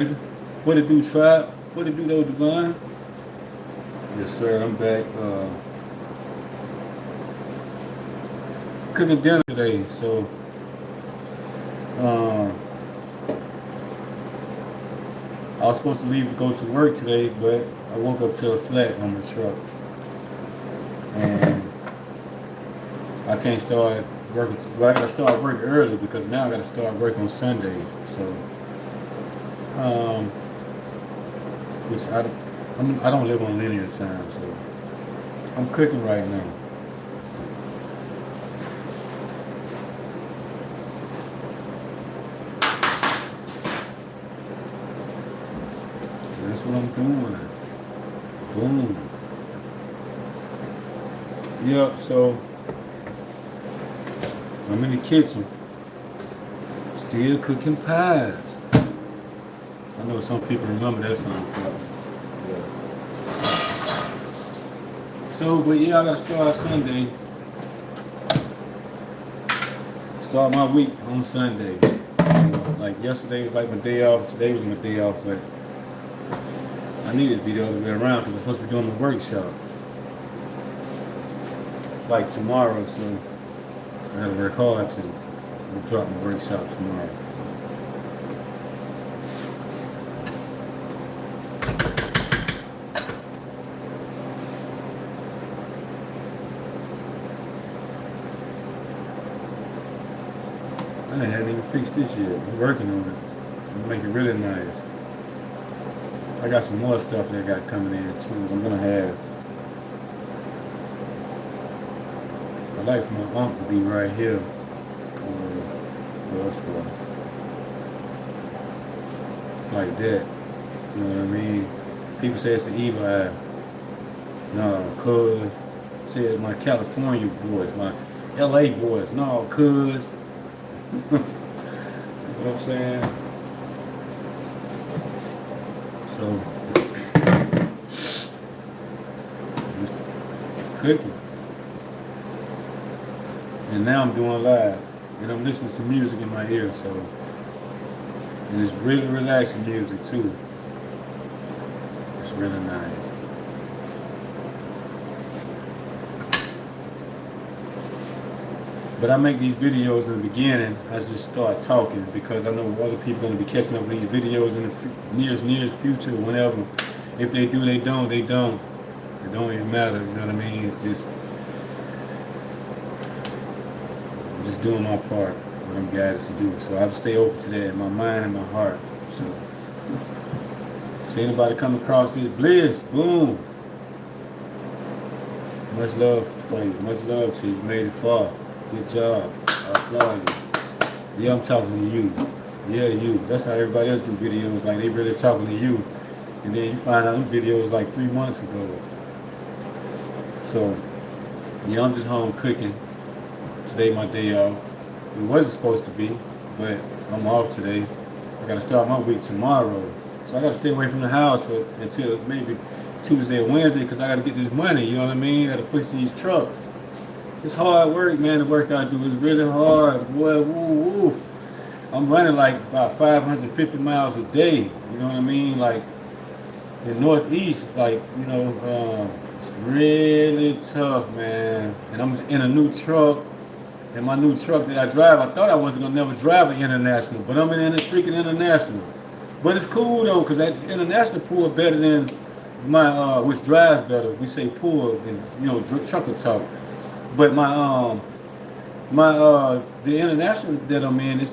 What it do, Trap? What it do, though, Divine? Yes, sir. I'm back. Cooking dinner today, so um, I was supposed to leave to go to work today, but I woke up to a flat on the truck, and I can't start working. Well, I gotta start work early because now I gotta start work on Sunday. So, um, which I don't live on linear time, so I'm cooking right now. That's what I'm doing. Boom. Yep. So I'm in the kitchen, still cooking pies. I know some people remember that song. So, but yeah, I gotta start Sunday. Start my week on Sunday. Like yesterday was like my day off. Today was my day off, but I needed to be the other way around because I'm supposed to be doing the workshop. Like tomorrow, so I gotta work hard to drop my workshop tomorrow. I hadn't even fixed this yet. I'm working on it. I'm make it really nice. I got some more stuff that I got coming in too. I'm gonna have. I like for my aunt to be right here. Like that. You know what I mean? People say it's the evil eye. No, cuz. Said my California voice, my LA voice. No, cuz. You know what I'm saying? So, just cooking. And now I'm doing live. And I'm listening to music in my ear, so. And it's really relaxing music, too. It's really nice. But I make these videos in the beginning. I just start talking because I know other people are going to be catching up with these videos in the nearest future, whenever. If they do, they don't. They don't. It don't even matter. You know what I mean? It's just, I'm just doing my part, what I'm guided to do. So I stay open to that in my mind and my heart. So anybody come across this bliss, boom. Much love for you. Much love to you. You made it far. Good job. I applaud you. Yeah, I'm talking to you. Yeah, you. That's how everybody else do videos. Like, they really talking to you. And then you find out them videos like 3 months ago. So, yeah, I'm just home cooking. Today my day off. It wasn't supposed to be, but I'm off today. I got to start my week tomorrow. So I got to stay away from the house until maybe Tuesday or Wednesday because I got to get this money. You know what I mean? I got to push these trucks. It's hard work, man. The work I do is really hard. Boy, woo, woo. I'm running like about 550 miles a day. You know what I mean? Like in Northeast, like, you know, it's really tough, man. And I'm in a new truck. And my new truck that I drive, I thought I wasn't gonna never drive an international, but I'm in a freaking international. But it's cool though, cause that international pull better than my which drives better. We say pull and, you know, trucker talk. But the international that I'm in, it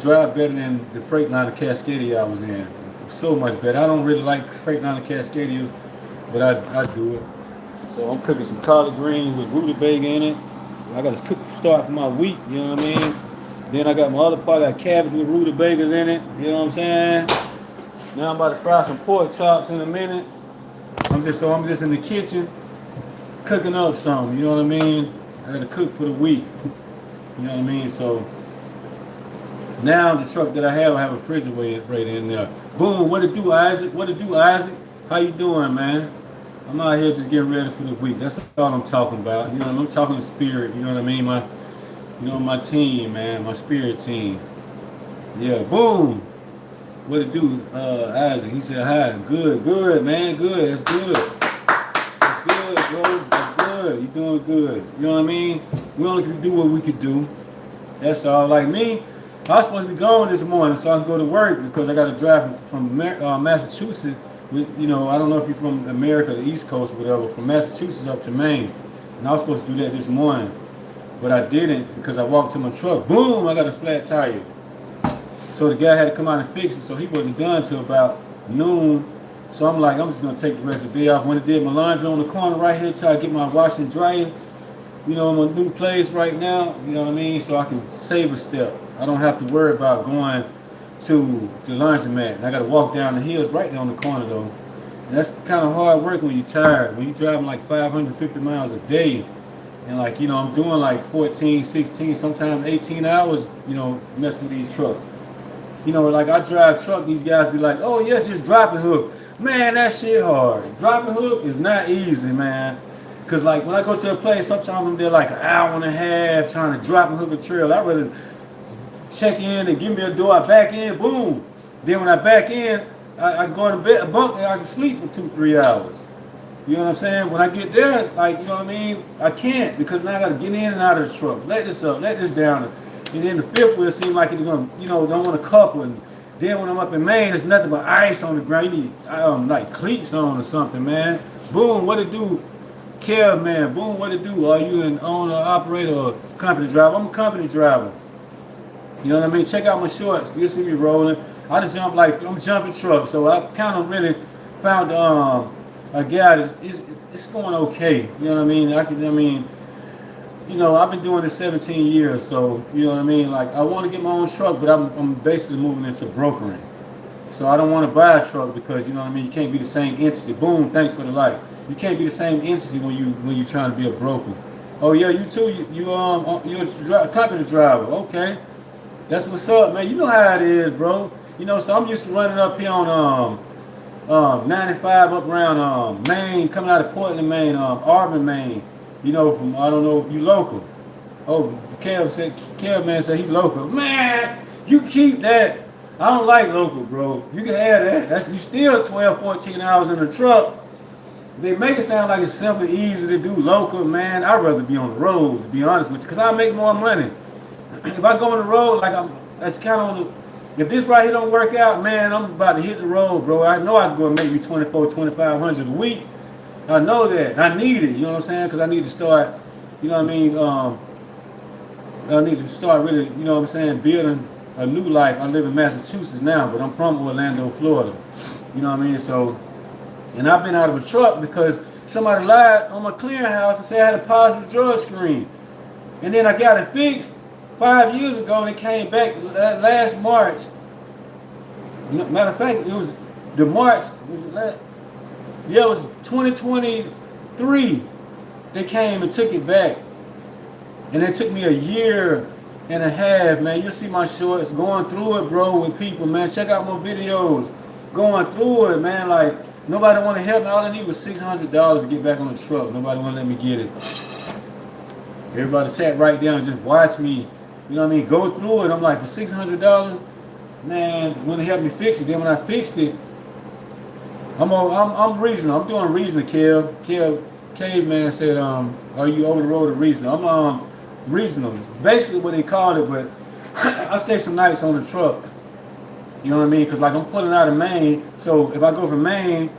drives better than the Freightliner Cascadia I was in. So much better. I don't really like Freightliner Cascadias, but I do it. So I'm cooking some collard greens with rutabaga in it. I got to start for my week, you know what I mean? Then I got my other part, I got cabbage with rutabagas in it, you know what I'm saying? Now I'm about to fry some pork chops in a minute. I'm just in the kitchen cooking up something, you know what I mean? I got to cook for the week, you know what I mean? So now the truck that I have a refrigerator in there. Boom, what it do, Isaac? What it do, Isaac? How you doing, man? I'm out here just getting ready for the week. That's all I'm talking about. You know, I'm talking to spirit. You know what I mean? My team, man, my spirit team. Yeah, boom. What it do, Isaac? He said hi. Good, good, man. Good. That's good. That's good, bro. That's good. You doing good. You know what I mean? We only can do what we could do. That's all. Like me, I was supposed to be going this morning so I can go to work because I got to drive from Massachusetts. You know, I don't know if you're from America, the East Coast or whatever, from Massachusetts up to Maine. And I was supposed to do that this morning, but I didn't because I walked to my truck. Boom, I got a flat tire. So the guy had to come out and fix it, so he wasn't done till about noon. So I'm like, I'm just gonna take the rest of the day off. When I did my laundry on the corner right here till I get my wash and dryer, you know, my new place right now, you know what I mean? So I can save a step. I don't have to worry about going to the laundromat. And I gotta walk down the hills right there on the corner though. And that's kind of hard work when you're tired. When you're driving like 550 miles a day, and like, you know, I'm doing like 14, 16, sometimes 18 hours, you know, messing with these trucks. You know, like I drive truck, these guys be like, oh yes, just drop and hook. Man, that shit hard. Drop and hook is not easy, man. Cause like when I go to a place, sometimes they're like an hour and a half trying to drop and hook a trail. I'd rather check in and give me a door, I back in, boom. Then when I back in, I go in bed, a bunk, and I can sleep for 2-3 hours. You know what I'm saying? When I get there, it's like, you know what I mean? I can't because now I got to get in and out of the truck. Let this up, let this down. And then the fifth wheel seems like it's going to, you know, don't want to couple. And then when I'm up in Maine, there's nothing but ice on the ground. You need like cleats on or something, man. Boom, what it do? Kev, man, boom, what it do? Are you an owner, operator, or company driver? I'm a company driver. You know what I mean? Check out my shorts. You'll see me rolling. I just jump like, I'm jumping trucks. So I kind of really found a guy that's, it's going okay. You know what I mean? You know, I've been doing this 17 years, so, you know what I mean? Like, I want to get my own truck, but I'm basically moving into brokering. So I don't want to buy a truck because, you know what I mean, you can't be the same entity. Boom, thanks for the light. You can't be the same entity when you're trying to be a broker. Oh yeah, you too. You're a company driver. Okay, that's what's up, man. You know how it is, bro. You know, so I'm used to running up here on 95 up around Maine, coming out of Portland, Maine, Auburn, Maine. You know, from, I don't know, you local. Oh, Kev man said he local. Man, you keep that. I don't like local, bro. You can have that. That's, you still 12, 14 hours in the truck. They make it sound like it's simply easy to do local, man. I'd rather be on the road, to be honest with you, because I make more money. If I go on the road, that's kind of on the, if this right here don't work out, man, I'm about to hit the road, bro. I know I can go and make me 24, 2,500 a week. I know that. I need it, you know what I'm saying? Because I need to start, you know what I mean? I need to start really, you know what I'm saying, building a new life. I live in Massachusetts now, but I'm from Orlando, Florida. You know what I mean? So, and I've been out of a truck because somebody lied on my clearinghouse and said I had a positive drug screen. And then I got it fixed 5 years ago and it came back last March. Matter of fact, it was the March, was it last? Yeah, it was 2023. They came and took it back. And it took me a year and a half, man. You'll see my shorts going through it, bro, with people, man. Check out my videos. Going through it, man. Like, nobody want to help me. All I need was $600 to get back on the truck. Nobody want to let me get it. Everybody sat right down and just watched me, you know what I mean, go through it. I'm like, for $600, man, want to help me fix it. Then when I fixed it, I'm regional. I'm doing regional, Caveman said, are you over the road to regional? I'm regional. Basically what they called it, but I stay some nights on the truck. You know what I mean? Because like I'm pulling out of Maine, so if I go from Maine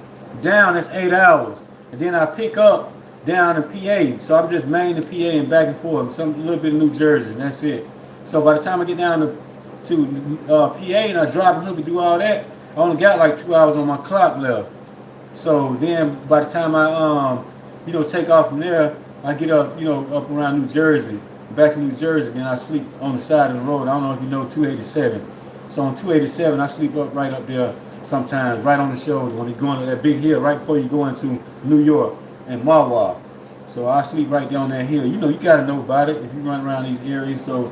down, that's 8 hours. And then I pick up down in PA. So I'm just Maine to PA and back and forth. A little bit of New Jersey, and that's it. So by the time I get down to PA and I drop and hook and do all that, I only got like 2 hours on my clock left. So then by the time I take off from there, I get up, up around New Jersey, back in New Jersey, then I sleep on the side of the road. I don't know if you know 287. So on 287, I sleep right up there sometimes, right on the shoulder when you're going to that big hill right before you go into New York and Mawa. So I sleep right down that hill. You got to know about it if you run around these areas. So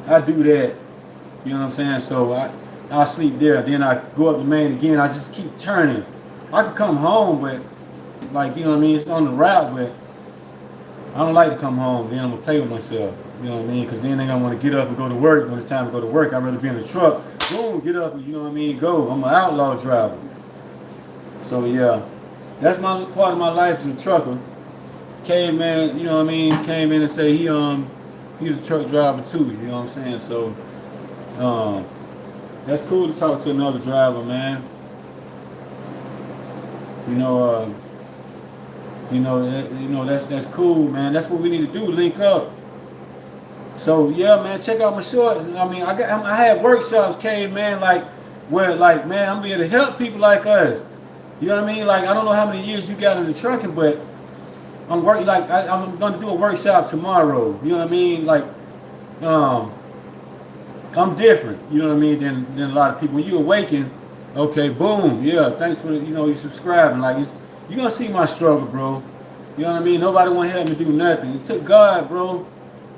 I do that. You know what I'm saying? So I sleep there. Then I go up to Maine again. I just keep turning. I could come home, but it's on the route, but I don't like to come home. Then I'm going to play with myself. You know what I mean? Because then they're going to want to get up and go to work. When it's time to go to work, I'd rather be in the truck boom, get up, you know what I mean, go. I'm an outlaw driver. So yeah, that's my part of my life as a trucker. Caveman, you know what I mean, came in and say he's a truck driver too, you know what I'm saying? So that's cool to talk to another driver, man. You know, that's cool, man. That's what we need to do, link up. So yeah, man, check out my shorts. I mean, I had workshops, Caveman, like where like man, I'm able to help people like us. You know what I mean? Like I don't know how many years you got in the trucking, but I'm working like I'm gonna do a workshop tomorrow. You know what I mean? Like I'm different. You know what I mean? Than a lot of people. When you awaken, okay, boom, yeah. Thanks for you subscribing. Like you're gonna see my struggle, bro. You know what I mean? Nobody wanna help me do nothing. It took God, bro.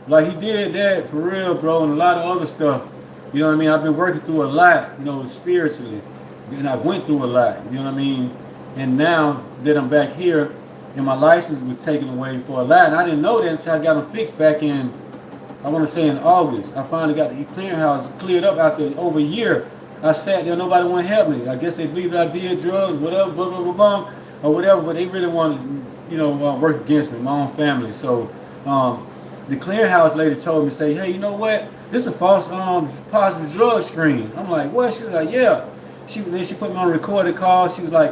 Like he did that for real, bro, and a lot of other stuff. You know what I mean? I've been working through a lot, spiritually. And I went through a lot, you know what I mean? And now that I'm back here and my license was taken away for a lot, and I didn't know that until I got them fixed back in, I want to say in August. I finally got the clearinghouse cleared up after over a year. I sat there, nobody wanted to help me. I guess they believed I did drugs, whatever, blah, blah, blah, blah, or whatever, but they really wanted to, work against me, my own family. So the clearinghouse lady told me, say, hey, you know what? This is a false positive drug screen. I'm like, what? She was like, yeah. Then she put me on a recorded call. She was like,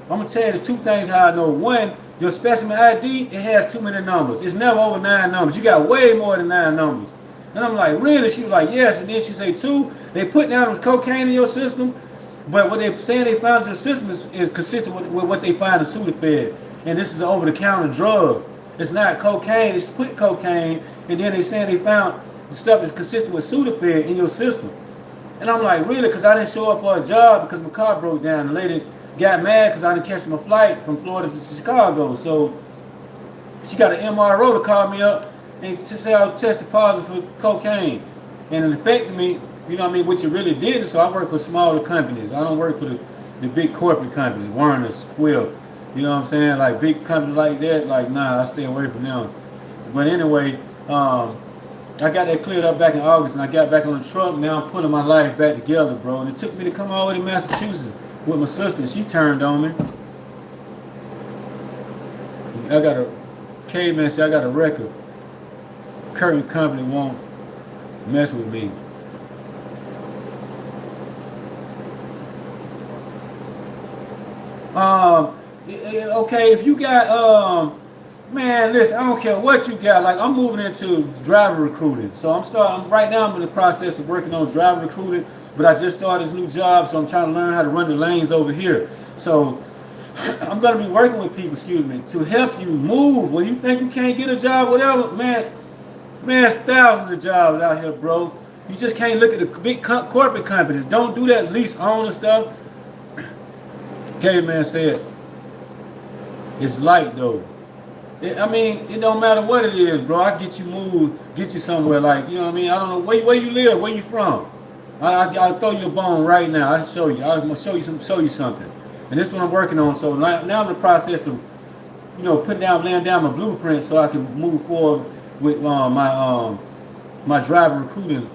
I'm going to tell you there's two things how I know. One, your specimen ID, it has too many numbers. It's never over 9 numbers. You got way more than 9 numbers. And I'm like, really? She was like, yes. And then she said, two, they put down cocaine in your system, but what they're saying they found in your system is consistent with what they find in Sudafed. And this is an over-the-counter drug. It's not cocaine. It's put cocaine. And then they saying they found the stuff that's consistent with Sudafed in your system. And I'm like, really? Because I didn't show up for a job because my car broke down. The lady got mad because I didn't catch my flight from Florida to Chicago. So she got an MRO to call me up and to say I was tested positive for cocaine. And it affected me, you know what I mean, which it really did. So I work for smaller companies. I don't work for the big corporate companies, Warner, Swift. You know what I'm saying? Like big companies like that, like, nah, I stay away from them. But anyway, I got that cleared up back in August, and I got back on the truck. Now I'm putting my life back together, bro. And it took me to come all the way to Massachusetts with my sister. She turned on me. I got a caveman say I got a record. Curtain company won't mess with me. Okay, if you got man, listen, I don't care what you got. Like, I'm moving into driver recruiting. So right now I'm in the process of working on driver recruiting, but I just started this new job, so I'm trying to learn how to run the lanes over here. So I'm going to be working with people, to help you move. When you think you can't get a job, whatever, man, there's thousands of jobs out here, bro. You just can't look at the big corporate companies. Don't do that lease own and stuff. Caveman said, it's light, though. It don't matter what it is, bro. I get you moved, get you somewhere, like, you know what I mean? I don't know where you live, where you from. I'll throw you a bone right now. I'll show you. I'm gonna show you something. And this is what I'm working on. So now I'm in the process of, laying down my blueprint so I can move forward with my driver recruiting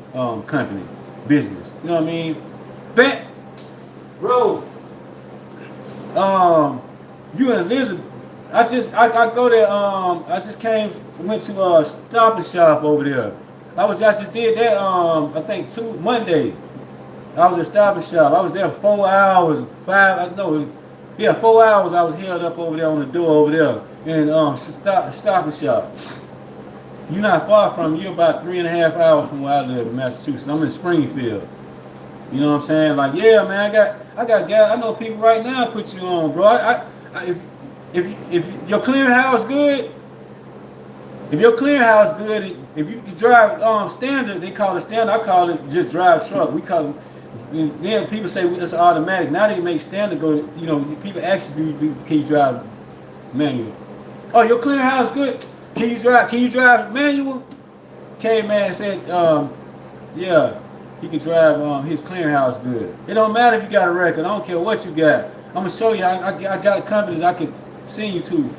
company business. You know what I mean? Bro. You and Elizabeth. I go there. I just went to a Stop and Shop over there. I just did that. I think Monday. I was at Stop and Shop. I was there 4 hours, 4 hours. I was held up over there on the door over there in Stop and Shop. You're not far from. You're about 3.5 hours from where I live in Massachusetts. I'm in Springfield. You know what I'm saying? Like, yeah, man. I got guys. I know people right now put you on, bro. If your clearinghouse good, if you can drive standard, they call it standard. I call it just drive truck. We call it. Then people say it's automatic. Now they make standard go. People actually can you drive manual? Oh, your clearinghouse good. Can you drive manual? K-Man said, yeah, he can drive his clearinghouse good. It don't matter if you got a record. I don't care what you got. I'm gonna show you. I got companies I can send you to.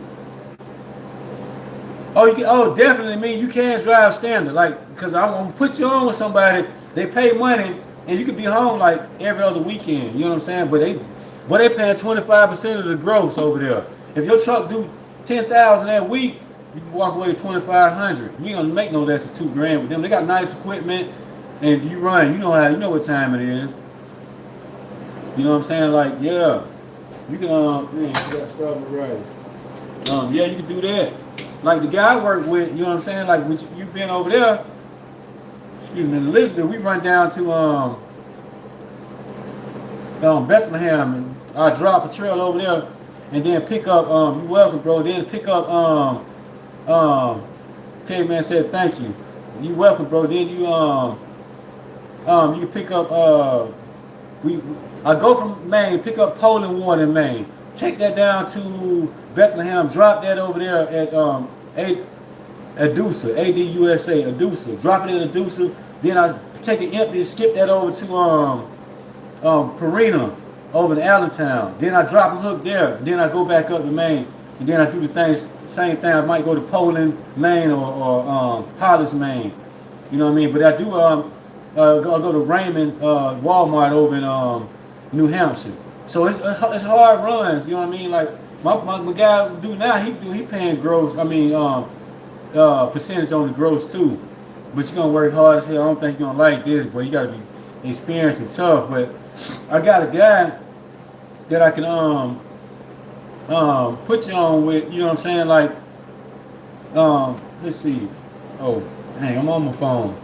Definitely. You can drive standard, like, because I'm gonna put you on with somebody. They pay money and you could be home like every other weekend. You know what I'm saying? But they paying 25% of the gross over there. If your truck do 10,000 that week, you can walk away with 2,500. You ain't gonna make no less than $2,000 with them. They got nice equipment, and you run. You know what time it is. You know what I'm saying? Like, yeah, you can man, you got strawberry rice. Yeah, you can do that. Like the guy I work with, you know what I'm saying? Like, you've been over there. Excuse me, Elizabeth. We run down to Bethlehem, and I drop a trail over there, and then pick up. You welcome, bro. Then pick up. Caveman said thank you. You welcome, bro. Then you you pick up. I go from Maine, pick up Poland Water in Maine, take that down to Bethlehem, drop that over there at Adusa, ADUSA, Adusa. Drop it at Adusa. Then I take it empty, skip that over to Perina over in Allentown. Then I drop a hook there. Then I go back up to Maine, and then I do the same thing. I might go to Poland, Maine, or Hollis, Maine. You know what I mean? But I do I'll go to Raymond Walmart over in New Hampshire. So it's hard runs. You know what I mean? Like my guy do now, he paying gross. I mean percentage on the gross too. But you're gonna work hard as hell. I don't think you're gonna like this, but you gotta be experienced and tough. But I got a guy that I can put you on with, you know what I'm saying? Like let's see. Oh, dang, I'm on my phone.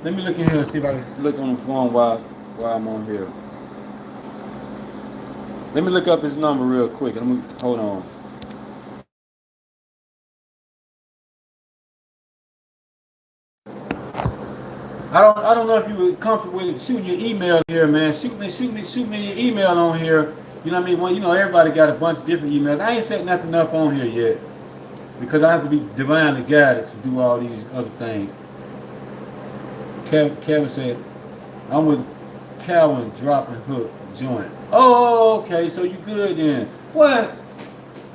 Let me look in here and see if I can look on the phone while I'm on here. Let me look up his number real quick. Hold on. I don't know if you were comfortable with shooting your email here, man. Shoot me your email on here. You know what I mean? Well, you know, everybody got a bunch of different emails. I ain't set nothing up on here yet because I have to be divinely guided to do all these other things. Kevin said, I'm with Calvin dropping hook joint. Oh, okay, so you good then. What?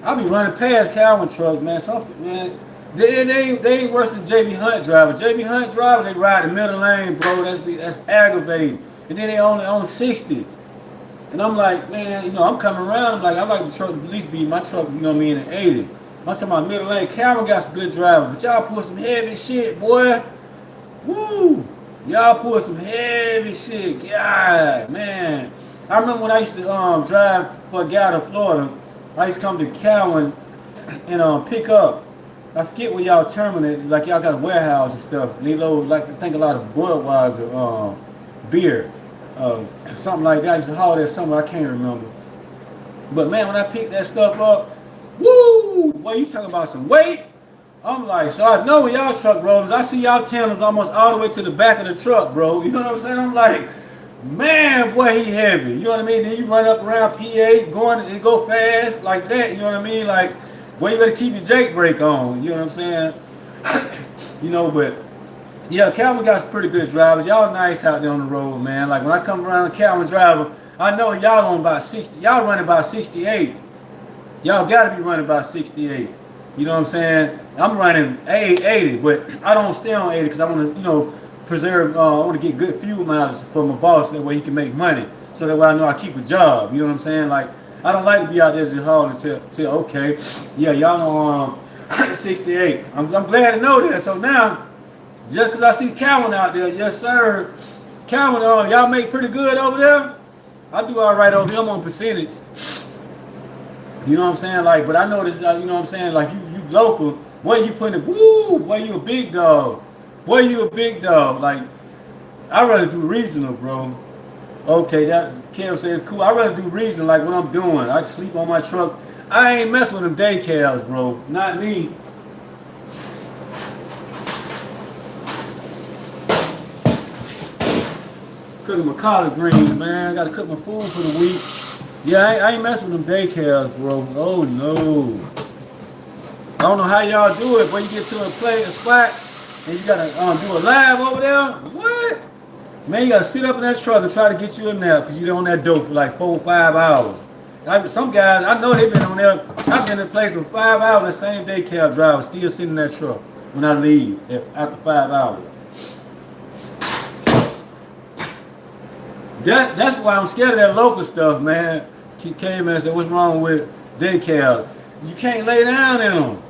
I be running past Calvin trucks, man. Man, they ain't worse than JB Hunt driver. JB Hunt drivers, they ride the middle lane, bro. That's aggravating. And then they only on 60. And I'm like, man, you know, I'm coming around. I'm like, I like the truck to at least be my truck, you know what I mean, in 80. I'm talking about middle lane. Calvin got some good drivers, but y'all pull some heavy shit, boy. Woo! Y'all pull some heavy shit. God, man. I remember when I used to drive for a guy to Florida. I used to come to Calvin and pick up. I forget where y'all terminate. Like y'all got a warehouse and stuff. And they load, like I think a lot of Budweiser beer, something like that. I used to haul that somewhere. I can't remember. But man, when I picked that stuff up, woo! Boy, you talking about some weight? I'm like, so I know when y'all truck rollers, I see y'all tandems almost all the way to the back of the truck, bro. You know what I'm saying? I'm like, man, boy, he heavy. You know what I mean? Then you run up around PA, go fast like that. You know what I mean? Like, boy, you better keep your Jake brake on. You know what I'm saying? You know, but yeah, Calvin got some pretty good drivers. Y'all nice out there on the road, man. Like when I come around a Calvin driver, I know y'all on about 60. Y'all running about 68. Y'all gotta be running about 68. You know what I'm saying? I'm running 80, but I don't stay on 80 because I want to, you know, preserve. I want to get good fuel mileage for my boss. That way he can make money. So that way I know I keep a job. You know what I'm saying? Like I don't like to be out there just hauling till okay, yeah, y'all know 68. I'm glad to know that. So now, just because I see Calvin out there, yes sir, Calvin, y'all make pretty good over there. I do all right over here. I'm on percentage. You know what I'm saying? Like, but I know this. You know what I'm saying? Like you local. Boy, you putting it. Woo! Boy, you a big dog. Boy, you a big dog. Like, I'd rather do regional, bro. Okay, that Kev says cool. I'd rather do regional, like what I'm doing. I can sleep on my truck. I ain't messing with them day cabs, bro. Not me. Cooking my collard greens, man. I gotta cook my food for the week. Yeah, I ain't messing with them day cabs, bro. Oh no. I don't know how y'all do it, but you get to a spot, and you gotta do a live over there. What? Man, you gotta sit up in that truck and try to get you in there because you're on that dope for like 4 or 5 hours. Some guys, I know they've been on there. I've been in place for 5 hours. The same day cab driver still sitting in that truck when I leave after 5 hours. That's why I'm scared of that local stuff, man. Came and said, "What's wrong with daycare? You can't lay down in them."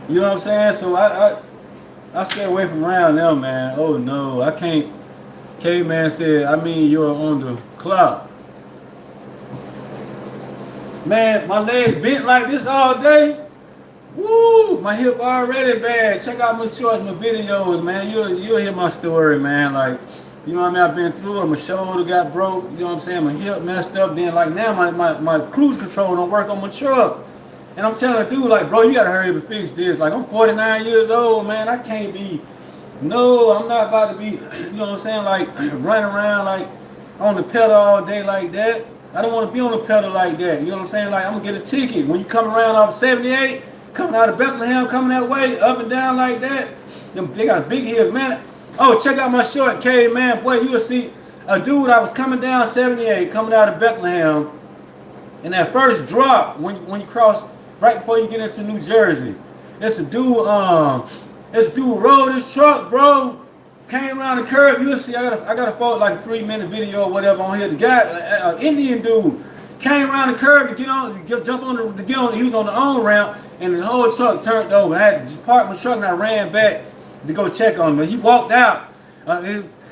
You know what I'm saying? So I stay away from around them, man. Oh no, I can't. Caveman said, "I mean, you're on the clock." Man, my legs bent like this all day. Woo, my hip already bad. Check out my shorts, my videos, man. You'll hear my story, man. Like, you know what I mean? I've been through it. My shoulder got broke. You know what I'm saying? My hip messed up. Then like now my cruise control don't work on my truck. And I'm telling the dude, like, bro, you gotta hurry up and fix this. Like, I'm 49 years old, man. I can't be, no, I'm not about to be, you know what I'm saying? Like, running around like on the pedal all day like that. I don't want to be on the pedal like that. You know what I'm saying? Like, I'm gonna get a ticket. When you come around off 78, coming out of Bethlehem, coming that way, up and down like that. They got big hills, man. Oh, check out my short, Caveman. Boy, you will see a dude. I was coming down 78, coming out of Bethlehem, and that first drop when you cross right before you get into New Jersey, it's a dude. This dude rode his truck, bro. Came around the curve. You'll see. I got a photo, like a 3-minute video or whatever on here. The guy, Indian dude, came around the curve to get on, jump on, to get on. He was on the on ramp, and the whole truck turned over. I had to park my truck, and I ran back to go check on him. But he walked out.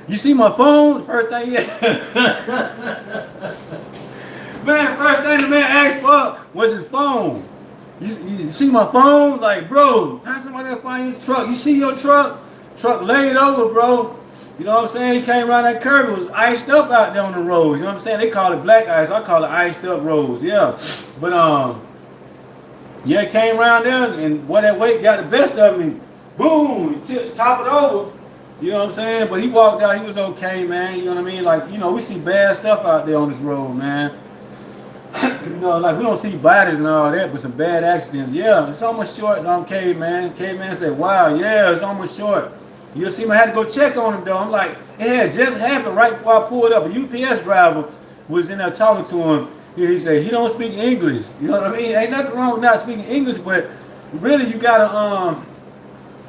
You see my phone? The first thing, yeah. Man, the first thing the man asked for was his phone. You see my phone? Like, bro, how somebody find your truck? You see your truck? Truck laid over, bro. You know what I'm saying? He came around that curve. It was iced up out there on the roads. You know what I'm saying? They call it black ice. I call it iced up roads. Yeah. But, yeah, it came around there, and boy, that weight got the best of me. Boom, top it over. You know what I'm saying? But he walked out. He was okay, man. You know what I mean? Like, you know, we see bad stuff out there on this road, man. You know, like, we don't see bodies and all that, but some bad accidents. Yeah, it's on my shorts. I'm Caveman. Caveman said, wow, yeah, it's on my short. You'll see me. I had to go check on him, though. I'm like, it had just happened right before I pulled up. A UPS driver was in there talking to him. He said, he don't speak English. You know what I mean? Ain't nothing wrong with not speaking English, but really you got to,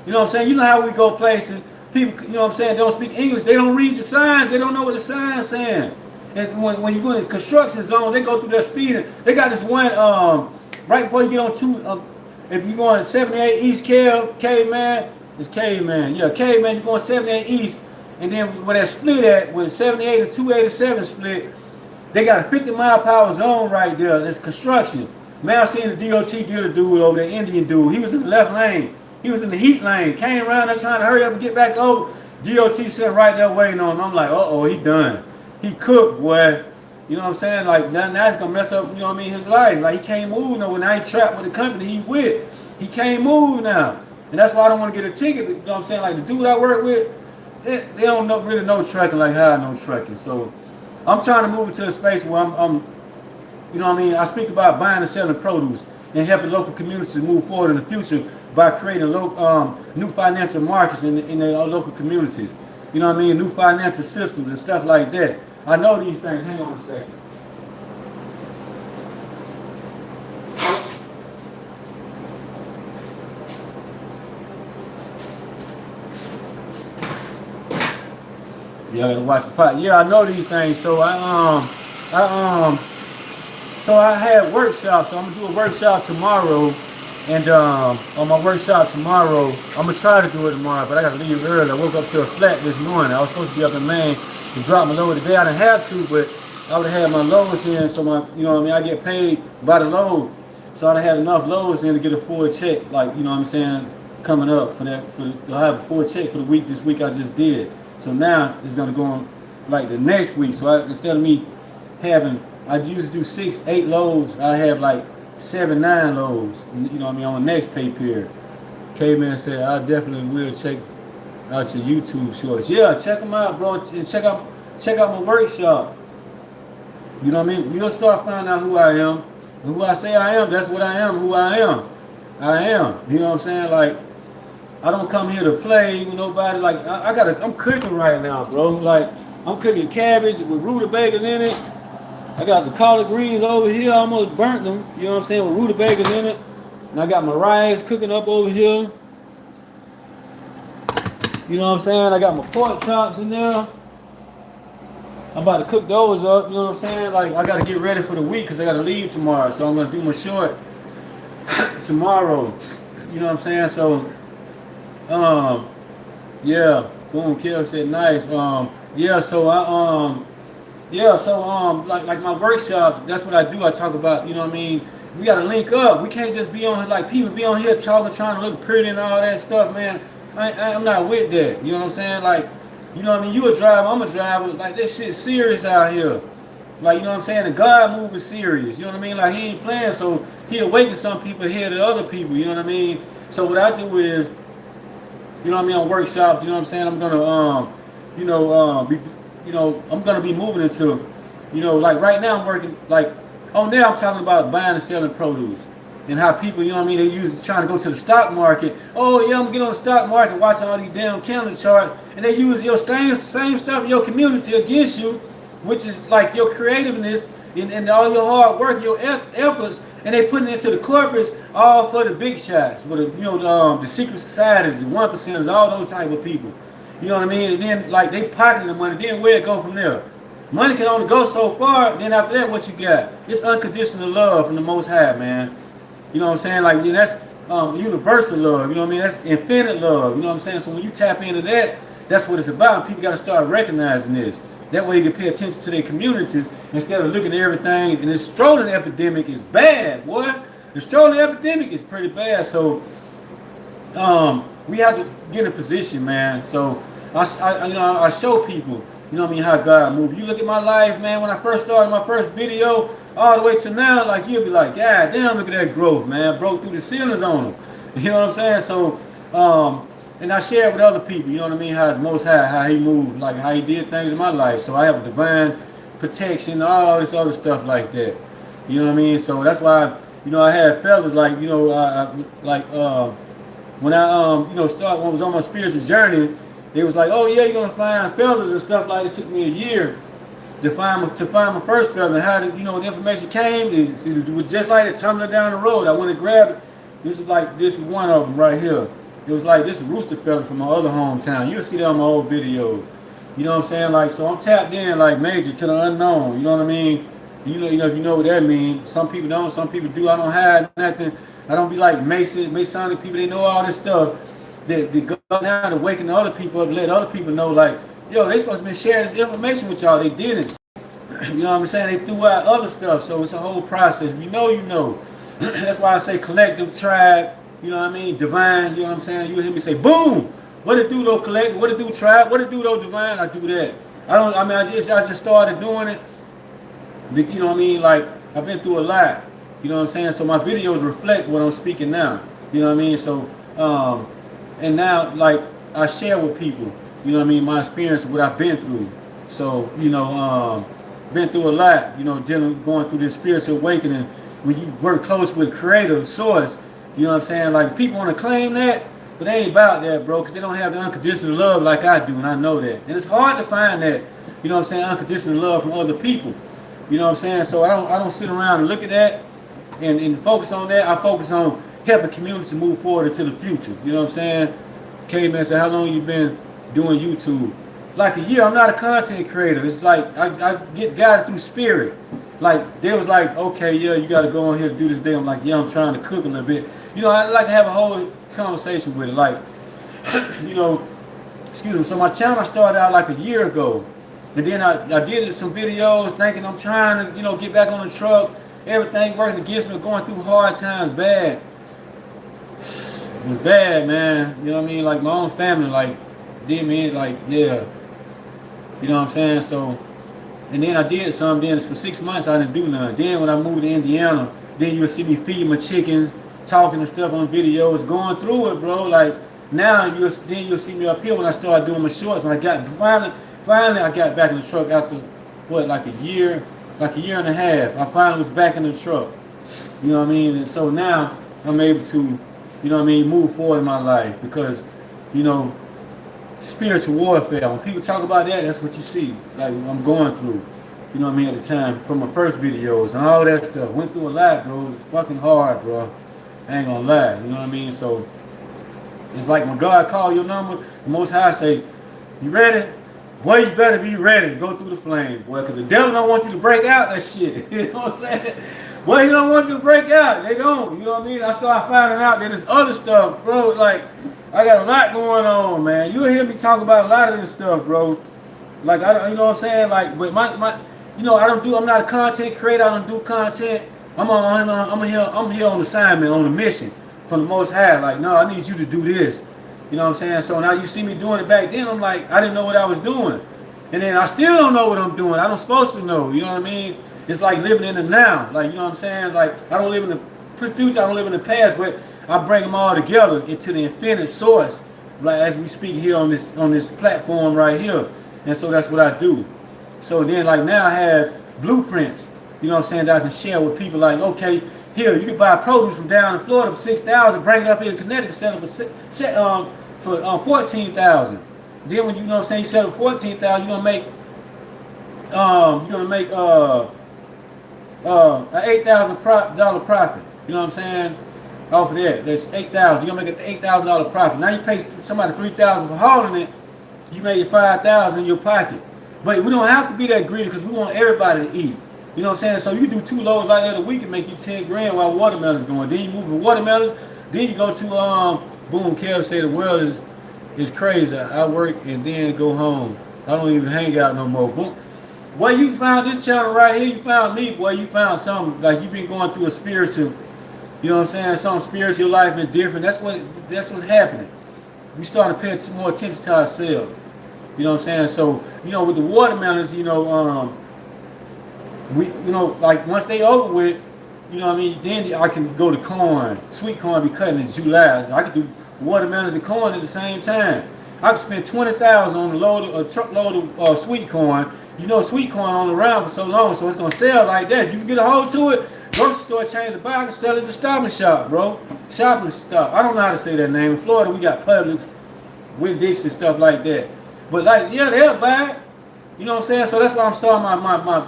you know what I'm saying? You know how we go places. People, you know what I'm saying, they don't speak English. They don't read the signs. They don't know what the sign's saying. And when you go in the construction zone, they go through their speed. They got this one, right before you get on if you're going 78 East Caveman, it's Caveman. Yeah, Caveman, you're going 78 East. And then when that split at, when 78 and 287 split, they got a 50-mile-per-hour zone right there. There's construction. Man, I seen the DOT get a dude over there, Indian dude. He was in the left lane. He was in the heat lane. Came around there trying to hurry up and get back over. DOT sitting right there waiting on him. I'm like, uh-oh, he done. He cooked, boy. You know what I'm saying? Like, now it's going to mess up, you know what I mean, his life. Like, he can't move no. Now he trapped with the company he with. He can't move now. And that's why I don't want to get a ticket. You know what I'm saying? Like, the dude I work with, they don't really know trucking like how I know trucking. So I'm trying to move into a space where I'm you know what I mean? I speak about buying and selling produce and helping local communities move forward in the future by creating new financial markets in their local communities. You know what I mean? New financial systems and stuff like that. I know these things. Hang on a second. Yeah, I gotta watch the pot. Yeah, I know these things. So so I had workshops. So I'm gonna do a workshop tomorrow. And on my workshop tomorrow, I'm gonna try to do it tomorrow, but I gotta leave early. I woke up to a flat this morning. I was supposed to be up in Maine to drop my load today. I didn't have to, but I would have had my loads in, so you know what I mean, I get paid by the load. So I'd have had enough loads in to get a full check, like, you know what I'm saying, coming up for that. I'll have a full check for the week this week I just did. So now it's gonna go on like the next week. So instead of me having, I used to do 6-8 loads, I have like 7-9 loads, you know what I mean, on the next pay period. K-Man said, I definitely will check out your YouTube shorts. Yeah, check them out, bro, and check out my workshop. You know what I mean? You'll start finding out who I am. And who I say I am, that's what I am, who I am. I am. You know what I'm saying? Like, I don't come here to play with nobody. Like, I'm cooking right now, bro. Like, I'm cooking cabbage with rutabagas in it. I got the collard greens over here. I almost burnt them. You know what I'm saying? With rutabagas in it. And I got my rice cooking up over here. You know what I'm saying? I got my pork chops in there. I'm about to cook those up, you know what I'm saying? Like, I got to get ready for the week because I got to leave tomorrow. So I'm going to do my short tomorrow. You know what I'm saying? So, yeah, boom, Kill said nice. Yeah, so like my workshops, that's what I do. I talk about, you know what I mean? We gotta link up. We can't just be on like people be on here talking, trying to look pretty and all that stuff, man. I'm not with that. You know what I'm saying? Like, you know what I mean? You a driver, I'm a driver. Like this shit serious out here. Like, you know what I'm saying? The God move is serious. You know what I mean? Like he ain't playing, so he awaken some people ahead of other people. You know what I mean? So what I do is, you know what I mean, on workshops, you know what I'm saying? I'm gonna I'm gonna be moving into, like right now I'm working like on there I'm talking about buying and selling produce. And how people, you know what I mean, they use trying to go to the stock market. Oh yeah, I'm gonna get on the stock market, watching all these damn calendar charts, and they use your same stuff in your community against you, which is like your creativeness and all your hard work, your efforts, and they putting it into the corporates, all for the big shots, for the secret societies, the 1%ers, all those type of people. You know what I mean? And then like they pocketing the money, then where it go from there? Money can only go so far. Then after that, what you got? It's unconditional love from the Most High, man. You know what I'm saying? Like, that's universal love. You know what I mean? That's infinite love. You know what I'm saying? So when you tap into that, that's what it's about. People got to start recognizing this. That way they can pay attention to their communities instead of looking at everything. And this strolling epidemic is bad, boy. The strolling epidemic is pretty bad. So we have to get in a position, man. So I show people, you know what I mean, how God moves. You look at my life, man, when I first started my first video, all the way to now, like you'll be like, God damn, look at that growth, man. Broke through the ceilings on them. You know what I'm saying? So, and I share with other people, you know what I mean, how the Most High, how he moved, like how he did things in my life. So I have a divine protection, all this other stuff like that. You know what I mean? So that's why, I had fellas like, when I, when I was on my spiritual journey, they was like, oh yeah, you're gonna find fellas and stuff like that. It took me a year to find my first fella. And how did, the information came, it was just like it tumbling down the road. I went and grabbed it. This is one of them right here. It was like this rooster fella from my other hometown. You'll see that on my old videos. You know what I'm saying? Like, so I'm tapped in like major to the unknown. You know what I mean? If you know what that means. Some people don't, some people do. I don't hide nothing. I don't be like Masonic people. They know all this stuff. They go down to waking the other people up, let other people know, like, yo, they supposed to be sharing this information with y'all. They didn't. You know what I'm saying? They threw out other stuff. So it's a whole process. If you know, you know. That's why I say collective, tribe, you know what I mean? Divine, you know what I'm saying? You hear me say, boom! What it do though, collective? What it do, tribe? What it do though, divine? I do that. I just started doing it. You know what I mean? Like, I've been through a lot. You know what I'm saying? So my videos reflect what I'm speaking now. You know what I mean? So, and now, like, I share with people, you know what I mean, my experience of what I've been through. So, been through a lot, going through this spiritual awakening. When you work close with creative source, you know what I'm saying? Like, people want to claim that, but they ain't about that, bro, because they don't have the unconditional love like I do, and I know that. And it's hard to find that, you know what I'm saying, unconditional love from other people. You know what I'm saying? So I don't sit around and look at that and focus on that. I focus on helping communities to move forward into the future. You know what I'm saying? K-Man said, how long you been doing YouTube? Like a year. I'm not a content creator. It's like I get guided through spirit. Like, they was like, okay, yeah, you got to go on here to do this day. I'm like, yeah, I'm trying to cook a little bit. I like to have a whole conversation with it. Like, excuse me. So my channel started out like a year ago. And then I did some videos thinking I'm trying to, get back on the truck. Everything working against me, going through hard times, bad. It was bad, man. You know what I mean? Like, my own family, like, did me, like, yeah. You know what I'm saying? So, and then I did some. Then for 6 months, I didn't do none. Then when I moved to Indiana, then you'll see me feeding my chickens, talking and stuff on videos, going through it, bro. Like, now you'll see me up here when I started doing my shorts. When I got, finally I got back in the truck after, like a year and a half. I finally was back in the truck. You know what I mean? And so now I'm able to, move forward in my life because, spiritual warfare. When people talk about that, that's what you see. Like, I'm going through, you know what I mean, at the time, from my first videos and all that stuff. Went through a lot, bro. It was fucking hard, bro. I ain't gonna lie, you know what I mean? So, it's like when God call your number, the Most High say, you ready? Boy, you better be ready to go through the flame, boy, because the devil don't want you to break out that shit. You know what I'm saying? Boy, he don't want you to break out. They don't. You know what I mean? I started finding out that there's other stuff, bro. Like, I got a lot going on, man. You'll hear me talk about a lot of this stuff, bro. Like, you know what I'm saying? Like, but I'm not a content creator. I don't do content. I'm here on assignment, on a mission from the Most High. Like, no, I need you to do this. You know what I'm saying? So now you see me doing it back then. I'm like, I didn't know what I was doing. And then I still don't know what I'm doing. I don't supposed to know. You know what I mean? It's like living in the now. Like, you know what I'm saying? Like, I don't live in the future. I don't live in the past. But I bring them all together into the infinite source. Like, as we speak here on this platform right here. And so that's what I do. So then, like, now I have blueprints. You know what I'm saying? That I can share with people. Like, okay, here, you can buy produce from down in Florida for $6,000, bring it up here in Connecticut, sell it for $14,000. Then when you know what I'm saying, you sell it for $14,000, you're gonna make an $8,000 profit. You know what I'm saying? Off of that, there's $8,000. You're gonna make an $8,000 profit. Now you pay somebody $3,000 for hauling it. You made $5,000 in your pocket. But we don't have to be that greedy because we want everybody to eat. You know what I'm saying? So you do 2 loads like that a week and make you 10 grand while watermelon's going. Then you move the watermelons. Then you go to boom. Kev say the world is crazy. I work and then go home. I don't even hang out no more. Boom. Boy, you found this channel right here. You found me. Boy, you found something. Like you've been going through a spiritual. You know what I'm saying? Some spiritual life been different. That's what's happening. We starting to pay some more attention to ourselves. You know what I'm saying? So with the watermelons, like once they over with, you know what I mean, then I can go to corn. Sweet corn be cutting in July. I can do watermelons and corn at the same time. I can spend $20,000 on a truckload of sweet corn. Sweet corn on the round for so long, so it's gonna sell like that. If you can get a hold to it, grocery store change the buy, I can sell it to Stop and Shop, bro. Shopping Stop. I don't know how to say that name. In Florida, we got Publix, with Dix and stuff like that. But like, yeah, they'll buy it. You know what I'm saying? So that's why I'm starting my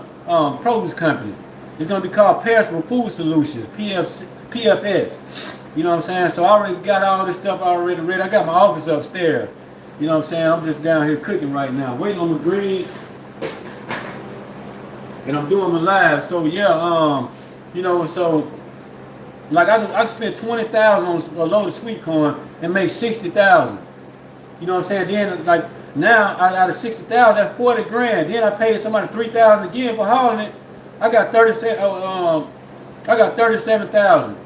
produce company. It's gonna be called Perishable Food Solutions, PFS. You know what I'm saying? So I already got all this stuff already ready. I got my office upstairs. You know what I'm saying? I'm just down here cooking right now, waiting on the green, and I'm doing my live. So yeah, so like I spent $20,000 on a load of sweet corn and make $60,000. You know what I'm saying? Then like now out of $60,000, that's $40 grand. Then I paid somebody $3,000 again for hauling it. I got $37,000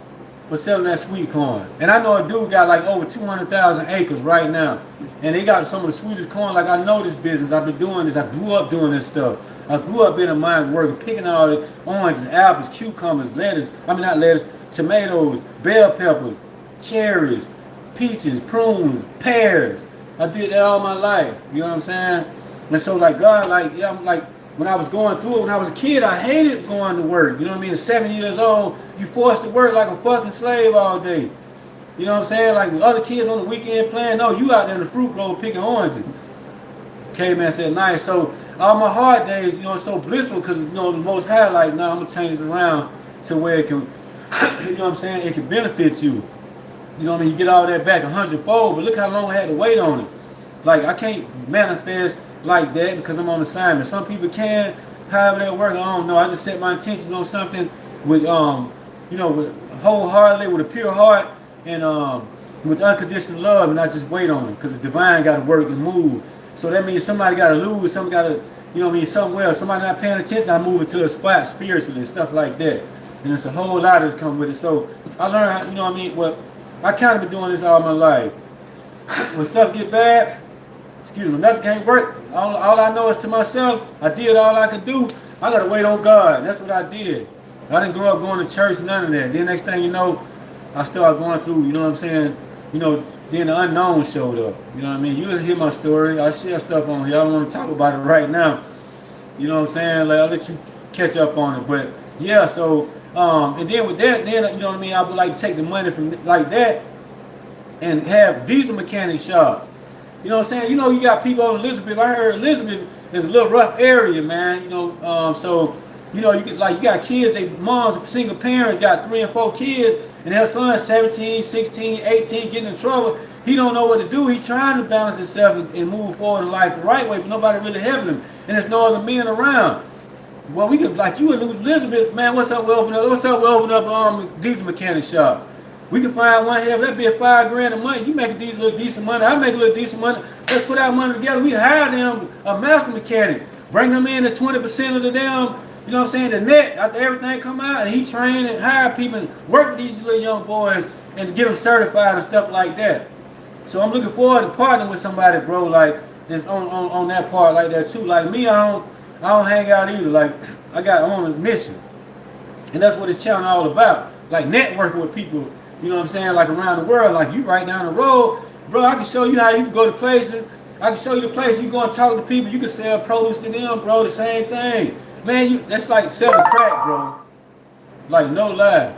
for selling that sweet corn. And I know a dude got like over 200,000 acres right now. And they got some of the sweetest corn. Like I know this business. I've been doing this. I grew up doing this stuff. I grew up in a mine working, picking all the oranges, apples, cucumbers, tomatoes, bell peppers, cherries, peaches, prunes, pears. I did that all my life. You know what I'm saying? And so like God, I'm like, when I was going through it, when I was a kid, I hated going to work. You know what I mean? At 7 years old, you forced to work like a fucking slave all day. You know what I'm saying? Like with other kids on the weekend playing, no, you out there in the fruit grove picking oranges. Caveman said, nice. So all my hard days, it's so blissful because, the Most High, like, no, I'm going to change it around to where it can, you know what I'm saying, it can benefit you. You know what I mean? You get all that back 100-fold, but look how long I had to wait on it. Like, I can't manifest like that because I'm on assignment. Some people can, however they work, I don't know. I just set my intentions on something with, with wholeheartedly, with a pure heart, and with unconditional love, and I just wait on it because the divine got to work and move. So that means somebody got to lose, somebody got to, somewhere. Somebody not paying attention, I move into a spot spiritually and stuff like that. And it's a whole lot that's come with it. So I learned, I kind of been doing this all my life. When stuff get bad, nothing can't work. All I know is to myself, I did all I could do. I got to wait on God. And that's what I did. I didn't grow up going to church, none of that. Then next thing you know, I started going through, you know what I'm saying? Then the unknown showed up. You know what I mean? You'll hear my story. I share stuff on here. I don't want to talk about it right now. You know what I'm saying? Like, I'll let you catch up on it. But yeah, so, and then with that, you know what I mean? I would like to take the money from like that and have diesel mechanic shops. You know what I'm saying? You got people in Elizabeth. I heard Elizabeth is a little rough area, man. So, you got kids, they moms, single parents, got 3 and 4 kids, and their son's 17, 16, 18, getting in trouble. He don't know what to do. He trying to balance himself and move forward in life the right way, but nobody really helping him. And there's no other men around. Well, we could, like you and Elizabeth, man, what's up, we open up diesel mechanic shop. We can find one here, that'd be a $5 grand a month. You make a little decent money, I make a little decent money. Let's put our money together. We hire them a master mechanic. Bring him in at 20% of the damn, you know what I'm saying, the net, after everything come out, and he train and hire people and work with these little young boys and to get them certified and stuff like that. So I'm looking forward to partnering with somebody, bro, like this on that part like that too. Like me, I don't hang out either. Like I'm on a mission. And that's what this channel all about. Like networking with people, you know what I'm saying, like around the world. Like you right down the road, bro, I can show you how you can go to places. I can show you the place you go and talk to people. You can sell produce to them, bro, the same thing. Man, that's like selling crack, bro. Like no lie.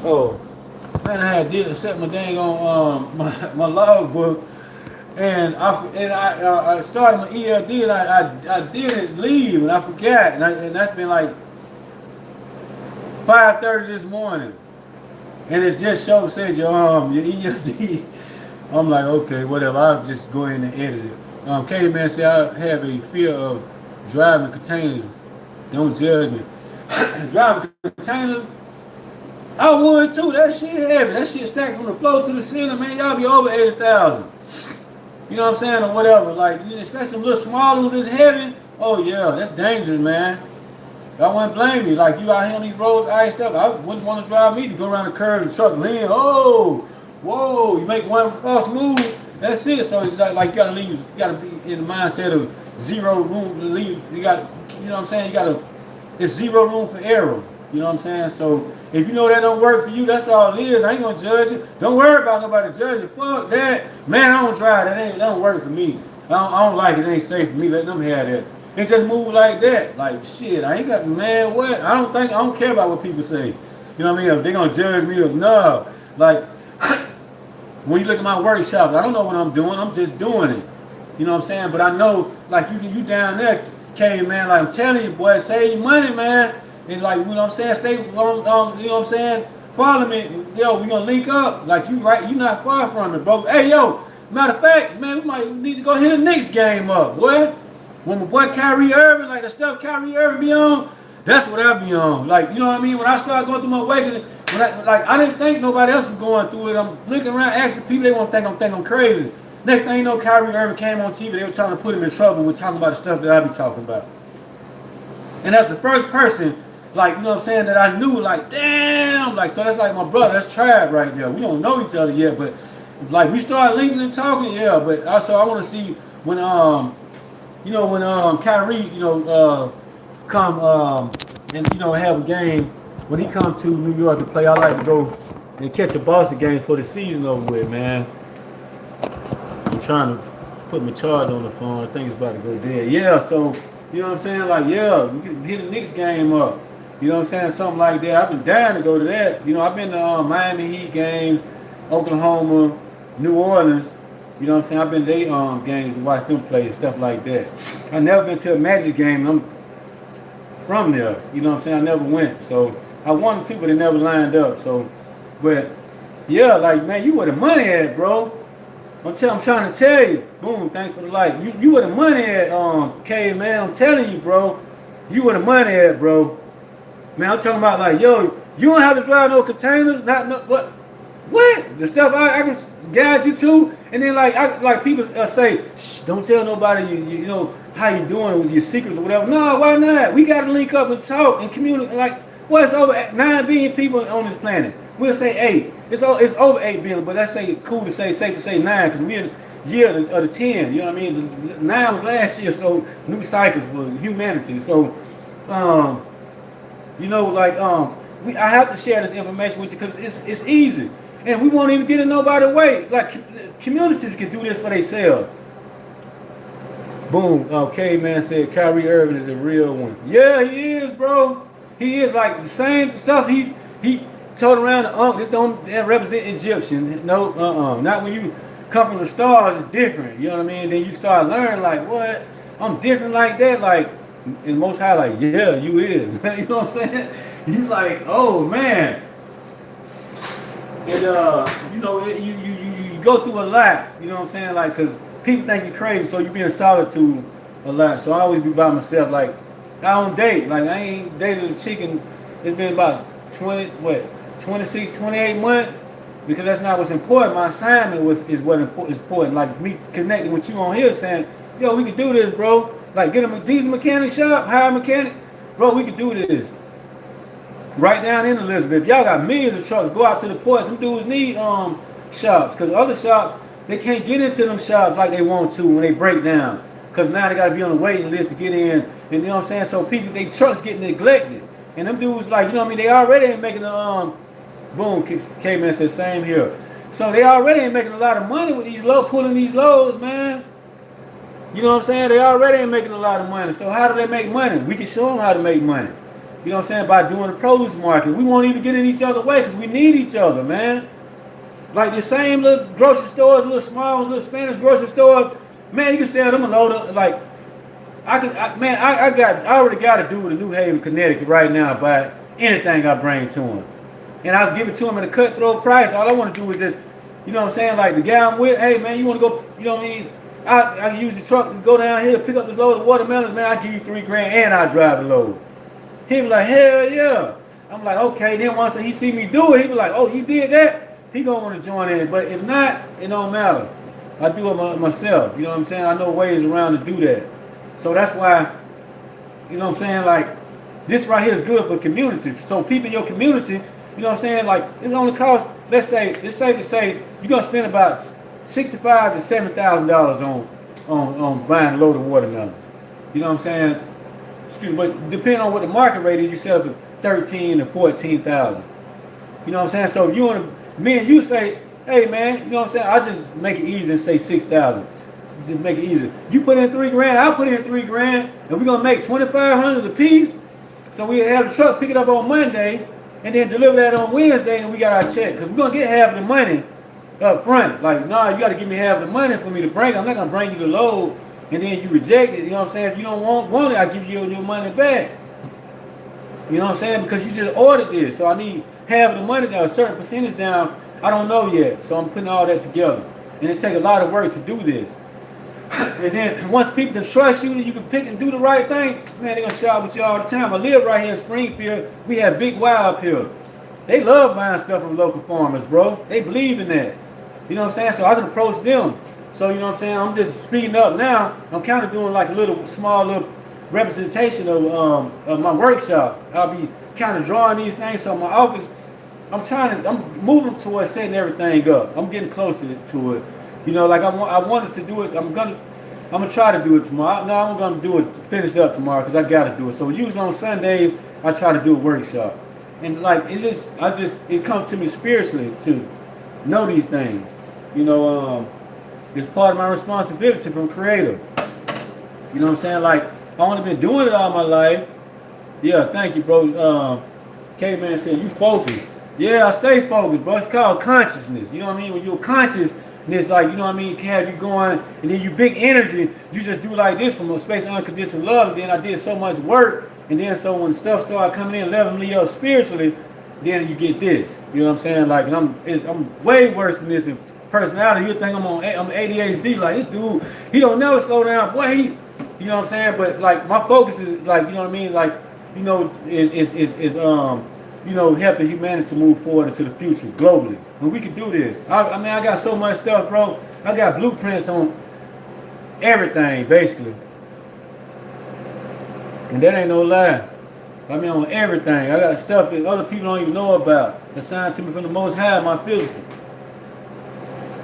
Oh. Man, I had set my dang on my logbook, and I started my ELD, and I didn't leave, and I forgot, and that's been like 5:30 this morning, and it's just says your ELD. I'm like, okay, whatever. I'll just go in and edit it. K-Man said I have a fear of driving containers. Don't judge me. Driving containers. I would too. That shit heavy. That shit stacked from the floor to the ceiling, man. Y'all be over 80,000. You know what I'm saying, or whatever. Like, especially some little small ones that's heavy. Oh yeah, that's dangerous, man. I wouldn't blame you. Like you out here on these roads iced up. I wouldn't want to drive me to go around the curve and truck lean. Oh, whoa! You make one false move. That's it. So it's like you gotta leave. You gotta be in the mindset of zero room to leave. You got, you know what I'm saying. It's zero room for error. You know what I'm saying? So if you know that don't work for you, that's all it is. I ain't gonna judge you. Don't worry about nobody judging. Fuck that. Man, I don't try that. That don't work for me. I don't like it. It ain't safe for me. Let them have that. And just move like that. Like shit. I ain't got, man, what? I don't care about what people say. You know what I mean? If they gonna judge me or no. Like when you look at my workshops, I don't know what I'm doing. I'm just doing it. You know what I'm saying? But I know, like you down there, K, man, like I'm telling you, boy, save your money, man. And like, you know what I'm saying, stay, you know what I'm saying, follow me, yo, we gonna link up, like you right, you not far from it, bro. Hey, yo, matter of fact, man, we might need to go hit the Knicks game up, boy. When my boy Kyrie Irving, like the stuff Kyrie Irving be on, that's what I be on. Like, you know what I mean, when I started going through my awakening, I didn't think nobody else was going through it. I'm looking around, asking people, they won't think I'm crazy. Next thing you know, Kyrie Irving came on TV, they were trying to put him in trouble with talking about the stuff that I be talking about. And that's the first person, like, you know what I'm saying, that I knew, like, damn, like, so that's like my brother, that's Trav right there. We don't know each other yet, but, like, we started linking and talking, yeah, but also I want to see when, you know, when Kyrie, you know, come, and, you know, have a game, when he come to New York to play, I like to go and catch a Boston game for the season over with, man. I'm trying to put my charge on the phone. I think it's about to go dead. Yeah, so, you know what I'm saying, like, yeah, we can hit the Knicks game up. You know what I'm saying? Something like that. I've been dying to go to that. You know, I've been to Miami Heat games, Oklahoma, New Orleans. You know what I'm saying? I've been to their games to watch them play and stuff like that. I never been to a Magic game. I'm from there. You know what I'm saying? I never went. So I wanted to, but it never lined up. So, but yeah, like, man, you where the money at, bro? I'm trying to tell you. Boom, thanks for the like. You where the money at, K, man. I'm telling you, bro. You where the money at, bro. Man, I'm talking about like, yo, you don't have to drive no containers, what? The stuff I can guide you to, and then like people say, shh, don't tell nobody you know how you doing with your secrets or whatever. No, why not? We gotta link up and talk and communicate. Like, what's over 9 billion people on this planet? We'll say 8. It's over 8 billion, but let's say cool to say, safe to say 9, because we're in year of the 10. You know what I mean? The 9 was last year, so new cycles for humanity. So, you know, like, I have to share this information with you because it's easy. And we won't even get in nobody's way. Like, communities can do this for themselves. Boom. K-Man said Kyrie Irving is a real one. Yeah, he is, bro. He is, like, the same stuff he told around the this don't represent Egyptian. No, not when you come from the stars, it's different. You know what I mean? Then you start learning, like, what? I'm different like that. Like, and Most High, like, yeah, you is. You know what I'm saying? You like, oh man. And you know, you go through a lot. You know what I'm saying? Like, cause people think you're crazy, so you be in solitude a lot. So I always be by myself. Like, I don't date. Like, I ain't dated a chicken. It's been about 26, 28 months. Because that's not what's important. My assignment is what is important. Like me connecting with you on here, saying, "Yo, we can do this, bro. Like, get a diesel mechanic shop, hire a mechanic, bro. We can do this." Right down in Elizabeth, y'all got millions of trucks. Go out to the ports. Them dudes need shops, because other shops they can't get into them shops like they want to when they break down. Because now they got to be on the waiting list to get in, and you know what I'm saying. So people, they trucks get neglected, and them dudes like, you know what I mean. They already ain't making the Boom, K-Man said same here. So they already ain't making a lot of money with these pulling these loads, man. You know what I'm saying? They already ain't making a lot of money. So how do they make money? We can show them how to make money. You know what I'm saying? By doing the produce market. We won't even get in each other's way because we need each other, man. Like the same little grocery stores, little small, little Spanish grocery stores, man, you can sell them a load of, like, I already got to do with New Haven, Connecticut right now by anything I bring to them. And I'll give it to him at a cutthroat price. All I want to do is just, you know what I'm saying, like the guy I'm with, hey man, you want to go, you know what I mean? I can use the truck to go down here to pick up this load of watermelons, man. I'll give you $3 grand and I'll drive the load. He be like, hell yeah. I'm like, okay. Then once he see me do it, he be like, oh, you did that? He gonna want to join in. But if not, it don't matter. I do it myself. You know what I'm saying? I know ways around to do that. So that's why, you know what I'm saying, like, this right here is good for community. So people in your community, you know what I'm saying? Like, it's only cost, let's say, it's safe to say, you're going to spend about $65,000 to $7,000 on buying a load of watermelons. You know what I'm saying? Excuse me, but depending on what the market rate is, you sell for $13,000 to $14,000. You know what I'm saying? So if you want to, me and you say, hey man, you know what I'm saying? I just make it easy and say $6,000. Just make it easy. You put in $3 grand, I put in $3 grand, and we're going to make $2,500 a piece. So we have the truck pick it up on Monday, and then deliver that on Wednesday, and we got our check. Because we're going to get half of the money up front. Like, nah, you got to give me half of the money for me to bring it. I'm not going to bring you the load, and then you reject it. You know what I'm saying? If you don't want it, I'll give you your money back. You know what I'm saying? Because you just ordered this. So I need half of the money down, a certain percentage down. I don't know yet. So I'm putting all that together. And it takes a lot of work to do this. And then once people can trust you, you can pick and do the right thing, man, they're going to shop with you all the time. I live right here in Springfield. We have Big Y up here. They love buying stuff from local farmers, bro. They believe in that. You know what I'm saying? So I can approach them. So, you know what I'm saying? I'm just speeding up now. I'm kind of doing like a small little representation of my workshop. I'll be kind of drawing these things. So my office, I'm moving towards setting everything up. I'm getting closer to it. You know, like I wanted to do it. I'm gonna try to do it tomorrow. No, I'm gonna do it, finish up tomorrow because I gotta do it. So usually on Sundays I try to do a workshop, and like it comes to me spiritually to know these things. You know, it's part of my responsibility from Creator. You know what I'm saying? Like I've only been doing it all my life. Yeah, thank you, bro. K-Man said you focus. Yeah, I stay focused, bro. It's called consciousness. You know what I mean? When you're conscious. And it's like, you know what I mean, can have you going, and then you big energy, you just do like this from a space of unconditional love. And then I did so much work, and then so when stuff started coming in, leveling me up spiritually, then you get this. You know what I'm saying? Like, and I'm way worse than this in personality. You think I'm ADHD, like this dude, he don't never slow down. Boy, you know what I'm saying? But like my focus is like, you know what I mean? Like, you know, is you know, helping humanity to move forward into the future globally. And we can do this. I mean, I got so much stuff, bro. I got blueprints on everything, basically. And that ain't no lie. I mean, on everything. I got stuff that other people don't even know about. Assigned to me from the Most High, my physical.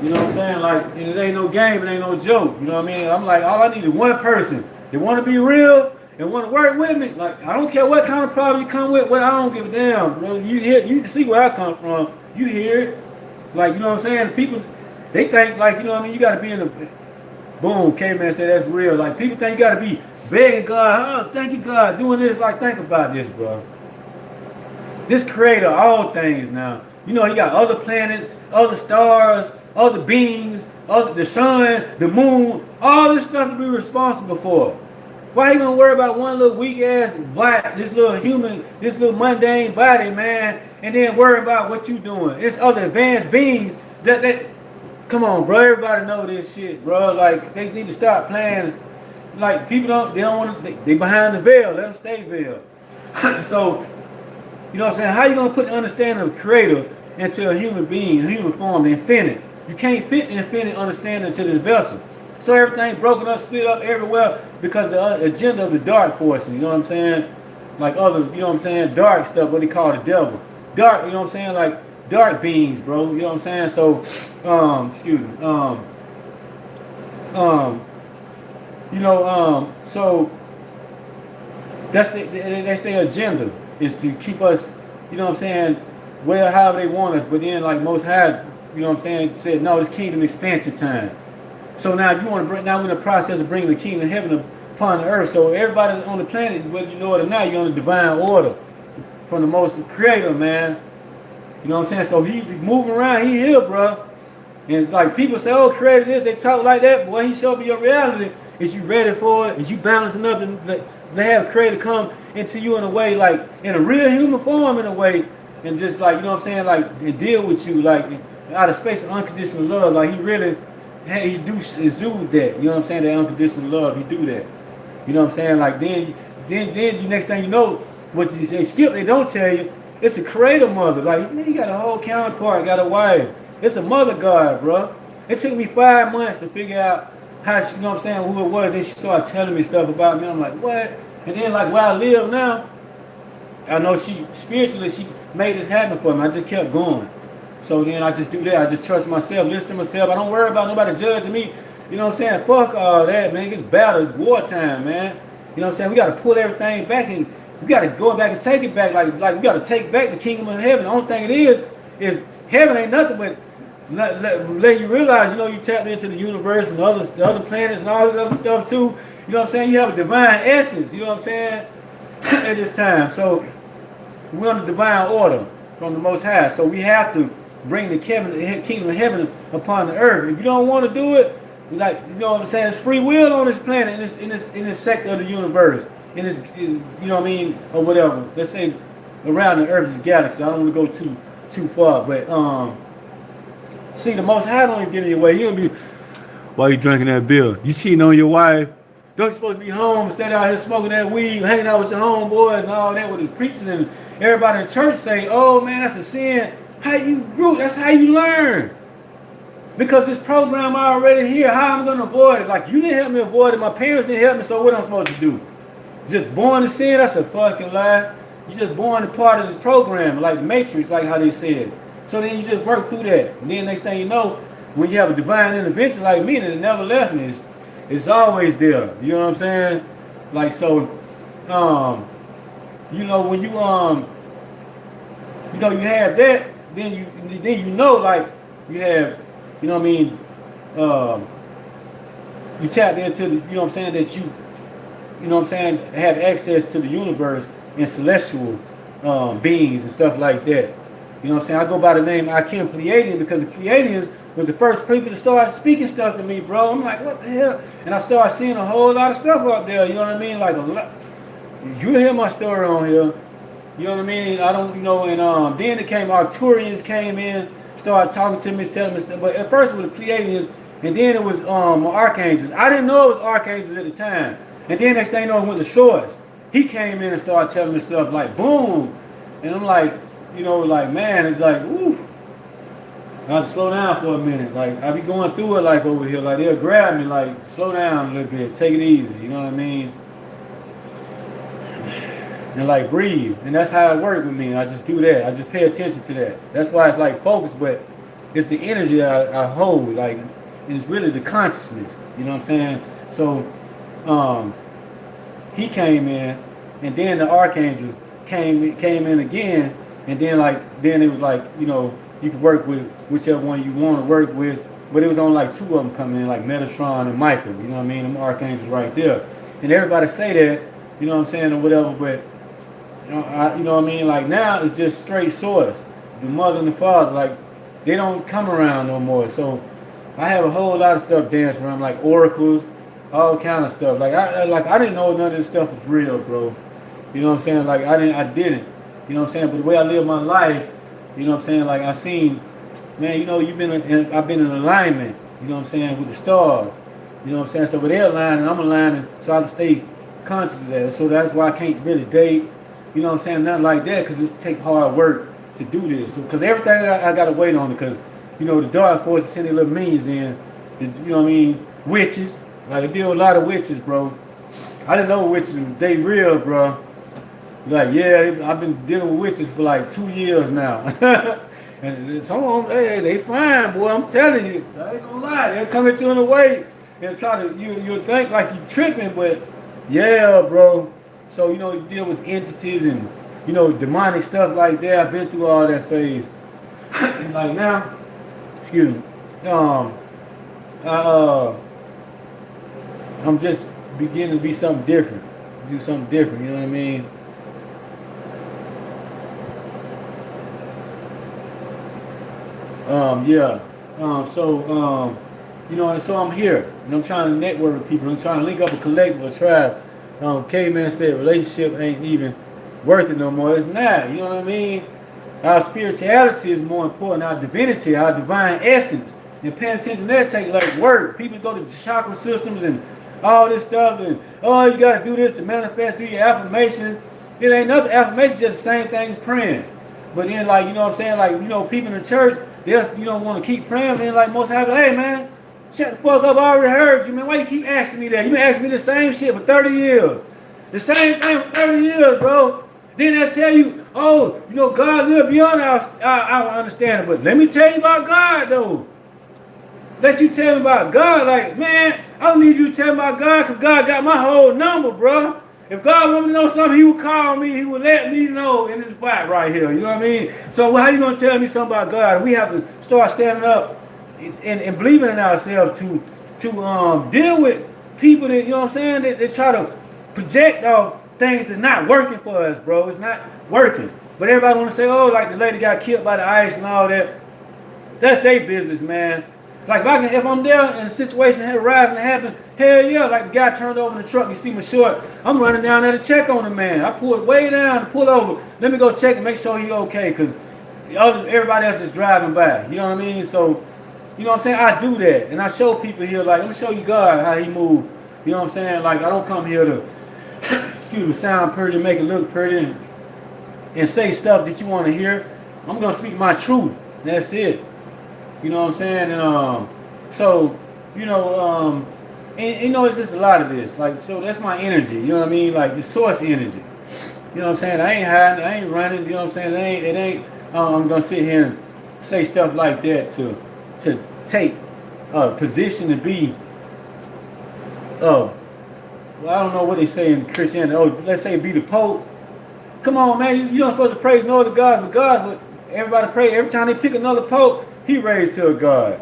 You know what I'm saying? Like, and it ain't no game, it ain't no joke. You know what I mean? I'm like, all I need is one person. They want to be real. And want to work with me, like I don't care what kind of problem you come with, I don't give a damn, bro. You can see where I come from. You hear it, like you know what I'm saying. People, they think like you know what I mean. You got to be in the boom. K-Man said that's real. Like people think you got to be begging God, oh thank you God, doing this. Like think about this, bro. This creator of all things now. You know he got other planets, other stars, other beings, the sun, the moon, all this stuff to be responsible for. Why you gonna worry about one little weak ass body, this little human, this little mundane body, man, and then worry about what you doing? It's other advanced beings that come on, bro. Everybody know this shit, bro. Like they need to stop playing. Like people they don't want to, they behind the veil. Let them stay veiled. So, you know what I'm saying? How you gonna put the understanding of the creator into a human being, a human form, the infinite? You can't fit the infinite understanding into this vessel. So everything broken up, split up everywhere because the agenda of the dark forces, you know what I'm saying? Like other, you know what I'm saying, dark stuff, what they call the devil. Dark, you know what I'm saying? Like dark beings, bro. You know what I'm saying? So, excuse me. So that's their agenda is to keep us, you know what I'm saying, well, however they want us. But then, like Most High, you know what I'm saying, said, no, it's kingdom expansion time. So now, if you want to bring, now we're in the process of bringing the kingdom of heaven upon the earth. So everybody on the planet, whether you know it or not, you're on the divine order from the most creator, man. You know what I'm saying? So he's moving around, he here, bro. And like people say, oh, creator this, they talk like that. But what he showed me your reality is you ready for it, is you balancing up and they have creator come into you in a way, like in a real human form in a way, and just like, you know what I'm saying, like and deal with you like out of space of unconditional love. Like he really, he do exude that, you know what I'm saying, that unconditional love, he do that. You know what I'm saying? Like then you next thing you know, what they skip, they don't tell you, it's a creator mother. Like, man, you got a whole counterpart, got a wife. It's a mother god, bro. It took me 5 months to figure out how she, you know what I'm saying, who it was. Then she started telling me stuff about me. I'm like, what? And then like where I live now, I know she spiritually she made this happen for me. I just kept going. So then I just do that. I just trust myself, listen to myself. I don't worry about nobody judging me. You know what I'm saying? Fuck all that, man. It's battle. It's wartime, man. You know what I'm saying? We got to pull everything back and we got to go back and take it back. Like we got to take back the kingdom of heaven. The only thing it is heaven ain't nothing but let you realize, you know, you tapped into the universe and the other planets and all this other stuff too. You know what I'm saying? You have a divine essence. You know what I'm saying? At this time. So we're on the divine order from the Most High. So we have to bring the kingdom of heaven upon the earth. If you don't want to do it, like, you know what I'm saying, it's free will on this planet, in this sector of the universe, in this, you know what I mean, or whatever. Let's say around the earth, this galaxy. I don't want to go too far, but see, the Most High don't even get in your way. He'll be, why you drinking that beer? You cheating on your wife? Don't you supposed to be home, stand out here smoking that weed, hanging out with your homeboys and all that, with the preachers and everybody in church say, oh man, that's a sin. How you grew? That's how you learn. Because this program already here, how I'm gonna avoid it? Like, you didn't help me avoid it, my parents didn't help me, so what I'm supposed to do? Just born to sin? That's a fucking lie. You just born a part of this program, like the Matrix, like how they said. So then you just work through that. And then next thing you know, when you have a divine intervention like me, that it never left me, it's always there. You know what I'm saying? Like, so, you know, when you you have that, then you know, like, you have, you know what I mean, you tap into the, you know what I'm saying, that you know what I'm saying, have access to the universe and celestial beings and stuff like that. You know what I'm saying? I go by the name Aikiem Pleadian because the Pleadians was the first people to start speaking stuff to me, bro. I'm like, what the hell? And I started seeing a whole lot of stuff up there, you know what I mean? Like a lot. You hear my story on here. You know what I mean? I don't, you know, and then it came, Arcturians came in, started talking to me, telling me stuff. But at first it was the Pleiadians, and then it was archangels. I didn't know it was archangels at the time. And then next thing you know, it went to Source. He came in and started telling me stuff like, boom. And I'm like, you know, like, man, it's like, oof. I have to slow down for a minute. Like, I be going through it like over here. Like, they'll grab me, like, slow down a little bit, take it easy, you know what I mean? And like breathe. And that's how it worked with me. I just do that. I just pay attention to that. That's why it's like focus, but it's the energy I hold, like, and it's really the consciousness. You know what I'm saying? So he came in, and then the archangel came in again, and then it was like, you know, you could work with whichever one you want to work with, but it was on like 2 of them coming in, like Metatron and Michael, you know what I mean? Them archangels right there. And everybody say that, you know what I'm saying, or whatever, but you know what I mean? Like now it's just straight Source. The mother and the father, like, they don't come around no more. So I have a whole lot of stuff dancing around, like oracles, all kind of stuff. I didn't know none of this stuff was real, bro. You know what I'm saying? Like I didn't. You know what I'm saying? But the way I live my life, you know what I'm saying? Like I seen, man, you know, I've been in alignment. You know what I'm saying, with the stars. You know what I'm saying? So with their aligning, I'm aligning, so I have to stay conscious of that. So that's why I can't really date. You know what I'm saying? Nothing like that, because it take hard work to do this. Because everything I got to wait on, because you know the dark forces send their little minions in. You know what I mean? Witches. Like I deal with a lot of witches, bro. I didn't know witches. They real, bro. Like, yeah, I've been dealing with witches for like 2 years now. And some of them, hey, they fine, boy. I'm telling you. I ain't gonna lie. They'll come at you in a way and try to, you'll think like you tripping, but yeah, bro. So, you know, you deal with entities and, you know, demonic stuff like that. I've been through all that phase. Like now, excuse me, I'm just beginning to be something different. Do something different, you know what I mean? Yeah. You know, and so I'm here, and I'm trying to network with people. I'm trying to link up a collective, a tribe. K-Man said relationship ain't even worth it no more. It's not. You know what I mean? Our spirituality is more important. Our divinity, our divine essence, and paying attention to that take like work. People go to chakra systems and all this stuff, and oh, you gotta do this to manifest. Do your affirmations. It ain't nothing. Affirmations just the same thing as praying. But then, like, you know what I'm saying? Like, you know, people in the church, they just, you don't want to keep praying. Then, like, most happen, hey, man, shut the fuck up. I already heard you, man. Why you keep asking me that? You been asking me the same shit for 30 years. The same thing for 30 years, bro. Then they'll tell you, oh, you know, God lives beyond our understanding. But let me tell you about God, though. Let you tell me about God. Like, man, I don't need you to tell me about God because God got my whole number, bro. If God wanted to know something, he would call me. He would let me know in this spot right here. You know what I mean? So how you going to tell me something about God? We have to start standing up and believing in ourselves to deal with people that, you know what I'm saying, that try to project off things that's not working for us, bro. It's not working. But everybody want to say, oh, like the lady got killed by the ice and all that. That's their business, man. Like if I'm there and a situation had rise and happen, hell yeah, like the guy turned over in the truck, you see me short, I'm running down there to check on the man. I pull it way down to pull over. Let me go check and make sure he's okay, because everybody else is driving by. You know what I mean? So, you know what I'm saying? I do that. And I show people here, like, let me show you God how he moved. You know what I'm saying? Like, I don't come here to, excuse me, sound pretty, make it look pretty, and say stuff that you want to hear. I'm going to speak my truth. That's it. You know what I'm saying? And so, you know, and you know, it's just a lot of this. Like, so that's my energy. You know what I mean? Like, the source energy. You know what I'm saying? I ain't hiding. I ain't running. You know what I'm saying? It ain't. I'm gonna sit here and say stuff like that to take a position to be. Well, I don't know what they say in Christianity. Oh, let's say be the Pope. Come on, man. You don't supposed to praise no other gods but gods. But everybody pray every time they pick another Pope. He raised to a God.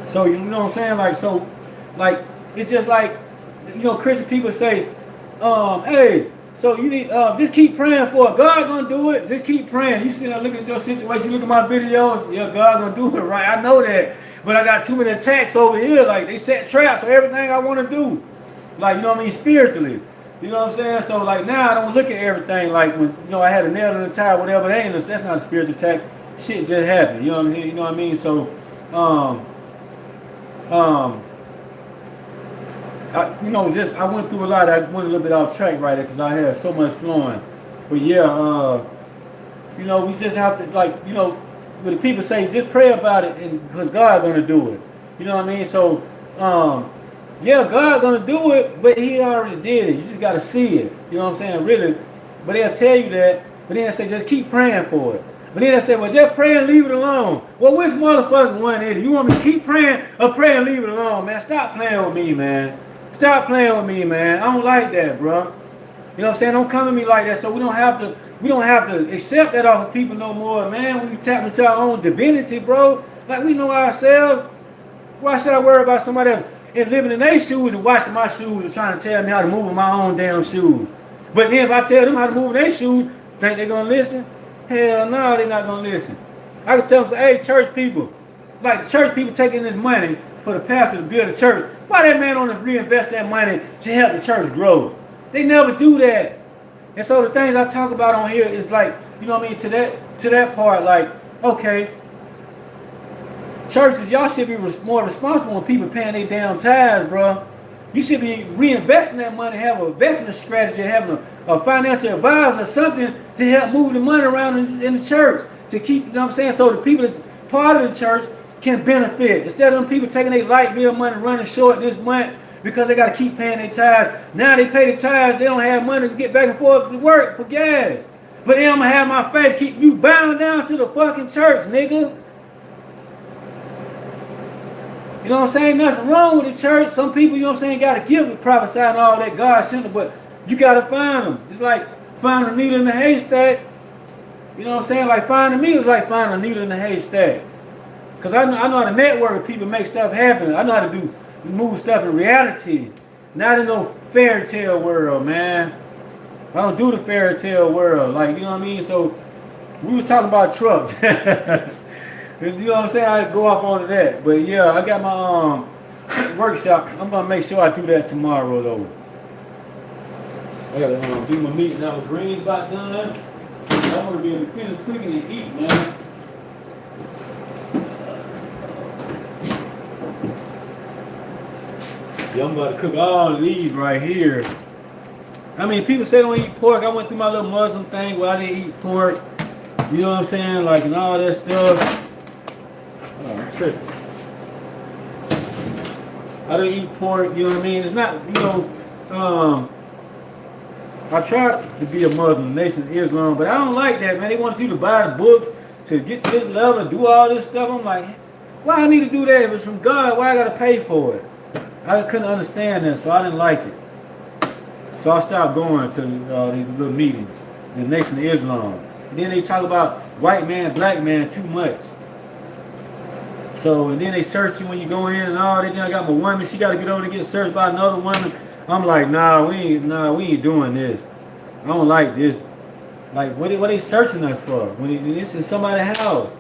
So, you know what I'm saying? Like, so, like, it's just like, you know, Christian people say, hey, so you need, just keep praying for it. God gonna do it. Just keep praying. You see, I look at your situation, look at my videos. Yeah, God gonna do it, right? I know that. But I got too many attacks over here. Like, they set traps for everything I want to do. Like, you know what I mean? Spiritually. You know what I'm saying? So, like, now I don't look at everything like when, you know, I had a nail in the tire, whatever. That's not a spiritual attack. Shit just happened, you know what I mean? You know what I mean? So, you know, just I went through a lot. I went a little bit off track right there because I had so much flowing. But yeah, you know, we just have to, like, you know, when the people say just pray about it, and because God's gonna do it. You know what I mean? So, yeah, God's gonna do it, but He already did it. You just gotta see it. You know what I'm saying? Really. But they'll tell you that. But then they say just keep praying for it. But then I said, well, just pray and leave it alone. Well, which motherfucking one is it? You want me to keep praying or pray and leave it alone, man? Stop playing with me, man. Stop playing with me, man. I don't like that, bro. You know what I'm saying? Don't come to me like that. So we don't have to accept that off of people no more, man. When we tap into our own divinity, bro. Like, we know ourselves. Why should I worry about somebody else and living in their shoes and watching my shoes and trying to tell me how to move in my own damn shoes? But then if I tell them how to move in their shoes, think they're gonna listen? Hell no, they're not gonna listen. I can tell them, say, hey, church people, like church people taking this money for the pastor to build a church, why that man don't reinvest that money to help the church grow? They never do that. And so the things I talk about on here is like, you know what I mean, to that part, like, okay, churches, y'all should be more responsible when people paying their damn tithes, bro. You should be reinvesting that money, have a investment strategy, having a financial advisor or something to help move the money around in the church, to keep, you know what I'm saying, so the people that's part of the church can benefit. Instead of them people taking their light bill money running short this month because they got to keep paying their tithes. Now they pay the tithes, they don't have money to get back and forth to work for gas. But then I'm going to have my faith keep you bound down to the fucking church, nigga. You know what I'm saying? Nothing wrong with the church. Some people, you know what I'm saying, got to give the prophesy and all that God sent them, but you got to find them. It's like finding a needle in the haystack. You know what I'm saying? Like finding me is like finding a needle in the haystack. Because I know how to network with people, make stuff happen. I know how to move stuff in reality. Not in no fairy tale world, man. I don't do the fairy tale world. Like, you know what I mean? So, we was talking about trucks. You know what I'm saying? I go off on that. But yeah, I got my workshop. I'm going to make sure I do that tomorrow, though. I got to do my meeting. Now, the greens about done. I want to be able to finish cooking and eat, man. Yeah, I'm about to cook all of these right here. I mean, people say don't eat pork. I went through my little Muslim thing where I didn't eat pork. You know what I'm saying? Like, and all that stuff. Oh, shit. I didn't eat pork, you know what I mean? It's not, you know, I tried to be a Muslim, Nation of Islam, but I don't like that, man. They want you to buy the books to get to this level and do all this stuff. I'm like, why I need to do that? If it's from God, why I got to pay for it? I couldn't understand that, so I didn't like it. So I stopped going to these little meetings, the Nation of Islam. Then they talk about white man, black man too much. So, and then they search you when you go in and all that. Then I got my woman, she got to get over to get searched by another woman. I'm like, nah, we ain't doing this. I don't like this. Like, what they searching us for? When it's in somebody's house.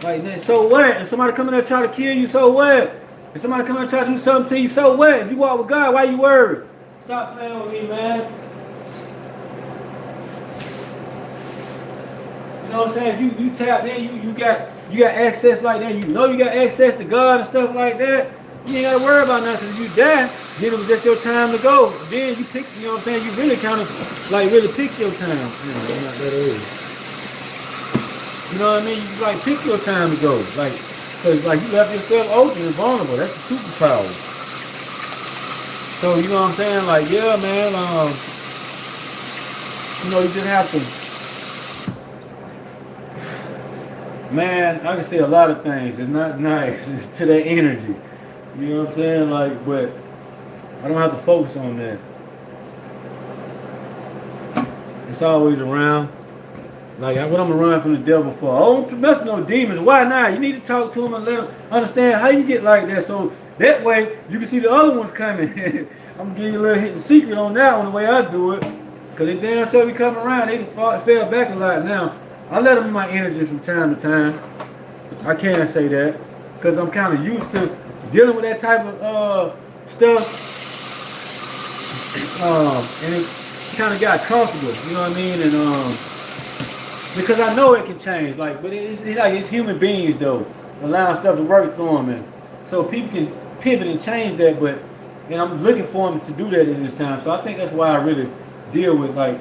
Like, so what? If somebody come in there try to kill you, so what? If somebody come in there try to do something to you, so what? If you walk with God, why you worried? Stop playing with me, man. You know what I'm saying? If you tap in, you got access like that. You know you got access to God and stuff like that. You ain't gotta worry about nothing. If you die, then it was just your time to go. Then you pick, you know what I'm saying? You really kind of like really pick your time. Not that old. You know what I mean? You like pick your time to go. Like, cause like you left yourself open and vulnerable. That's a superpower. So you know what I'm saying? Like, yeah, man, you know, you just have to, man, I can say a lot of things. It's not nice. It's to that energy. You know what I'm saying? Like, but I don't have to focus on that. It's always around. Like, what I'm gonna run from the devil for? Oh, don't mess no demons. Why not? You need to talk to them and let them understand how you get like that. So that way you can see the other ones coming. I'm gonna give you a little hidden secret on that one, the way I do it. Cause they damn sure be coming around. They fell back a lot now. I let them in my energy from time to time. I can't say that. Cause I'm kind of used to dealing with that type of stuff. And it kind of got comfortable, you know what I mean? And because I know it can change, like, but it's human beings though, allowing stuff to work through them, and so people can pivot and change that. But and I'm looking for them to do that in this time. So I think that's why I really deal with like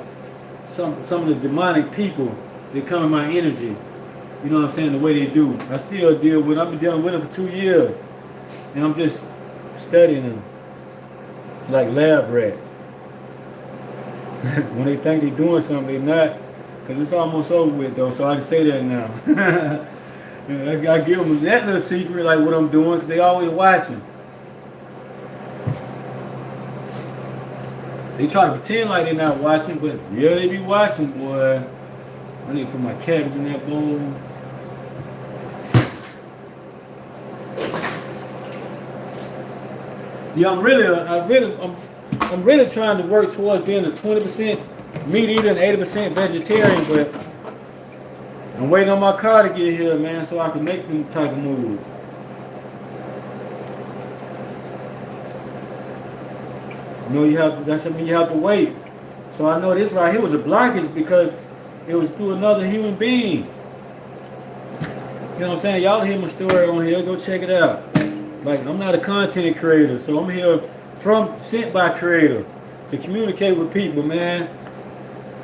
some of the demonic people that come in my energy. You know what I'm saying? The way they do. I still deal with. I've been dealing with them for 2 years, and I'm just studying them like lab rats. When they think they're doing something, they're not. Because it's almost over with, though, so I can say that now. I give them that little secret, like what I'm doing, because they always watching. They try to pretend like they're not watching, but yeah, they be watching, boy. I need to put my cabbage in that bowl. Yeah, I'm really trying to work towards being a 20% meat eater and 80% vegetarian, but I'm waiting on my car to get here, man, so I can make them type of moves. You know, that's something you have to wait. So I know this right here was a blockage because it was through another human being. You know what I'm saying? Y'all hear my story on here, go check it out. Like, I'm not a content creator, so I'm here sent by creator to communicate with people, man.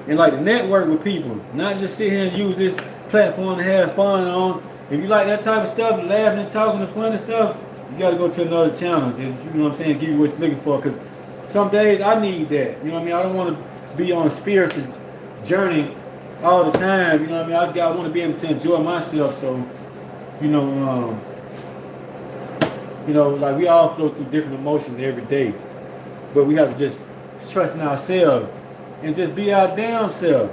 And like to network with people. Not just sit here and use this platform to have fun on. If you like that type of stuff, laughing and talking and fun and stuff, you gotta go to another channel. You know what I'm saying? Give you what you're looking for. Cause some days I need that. You know what I mean? I don't want to be on a spiritual journey all the time. You know what I mean? I want to be able to enjoy myself. So, you know, like we all flow through different emotions every day, but we have to just trust in ourselves and just be our damn self.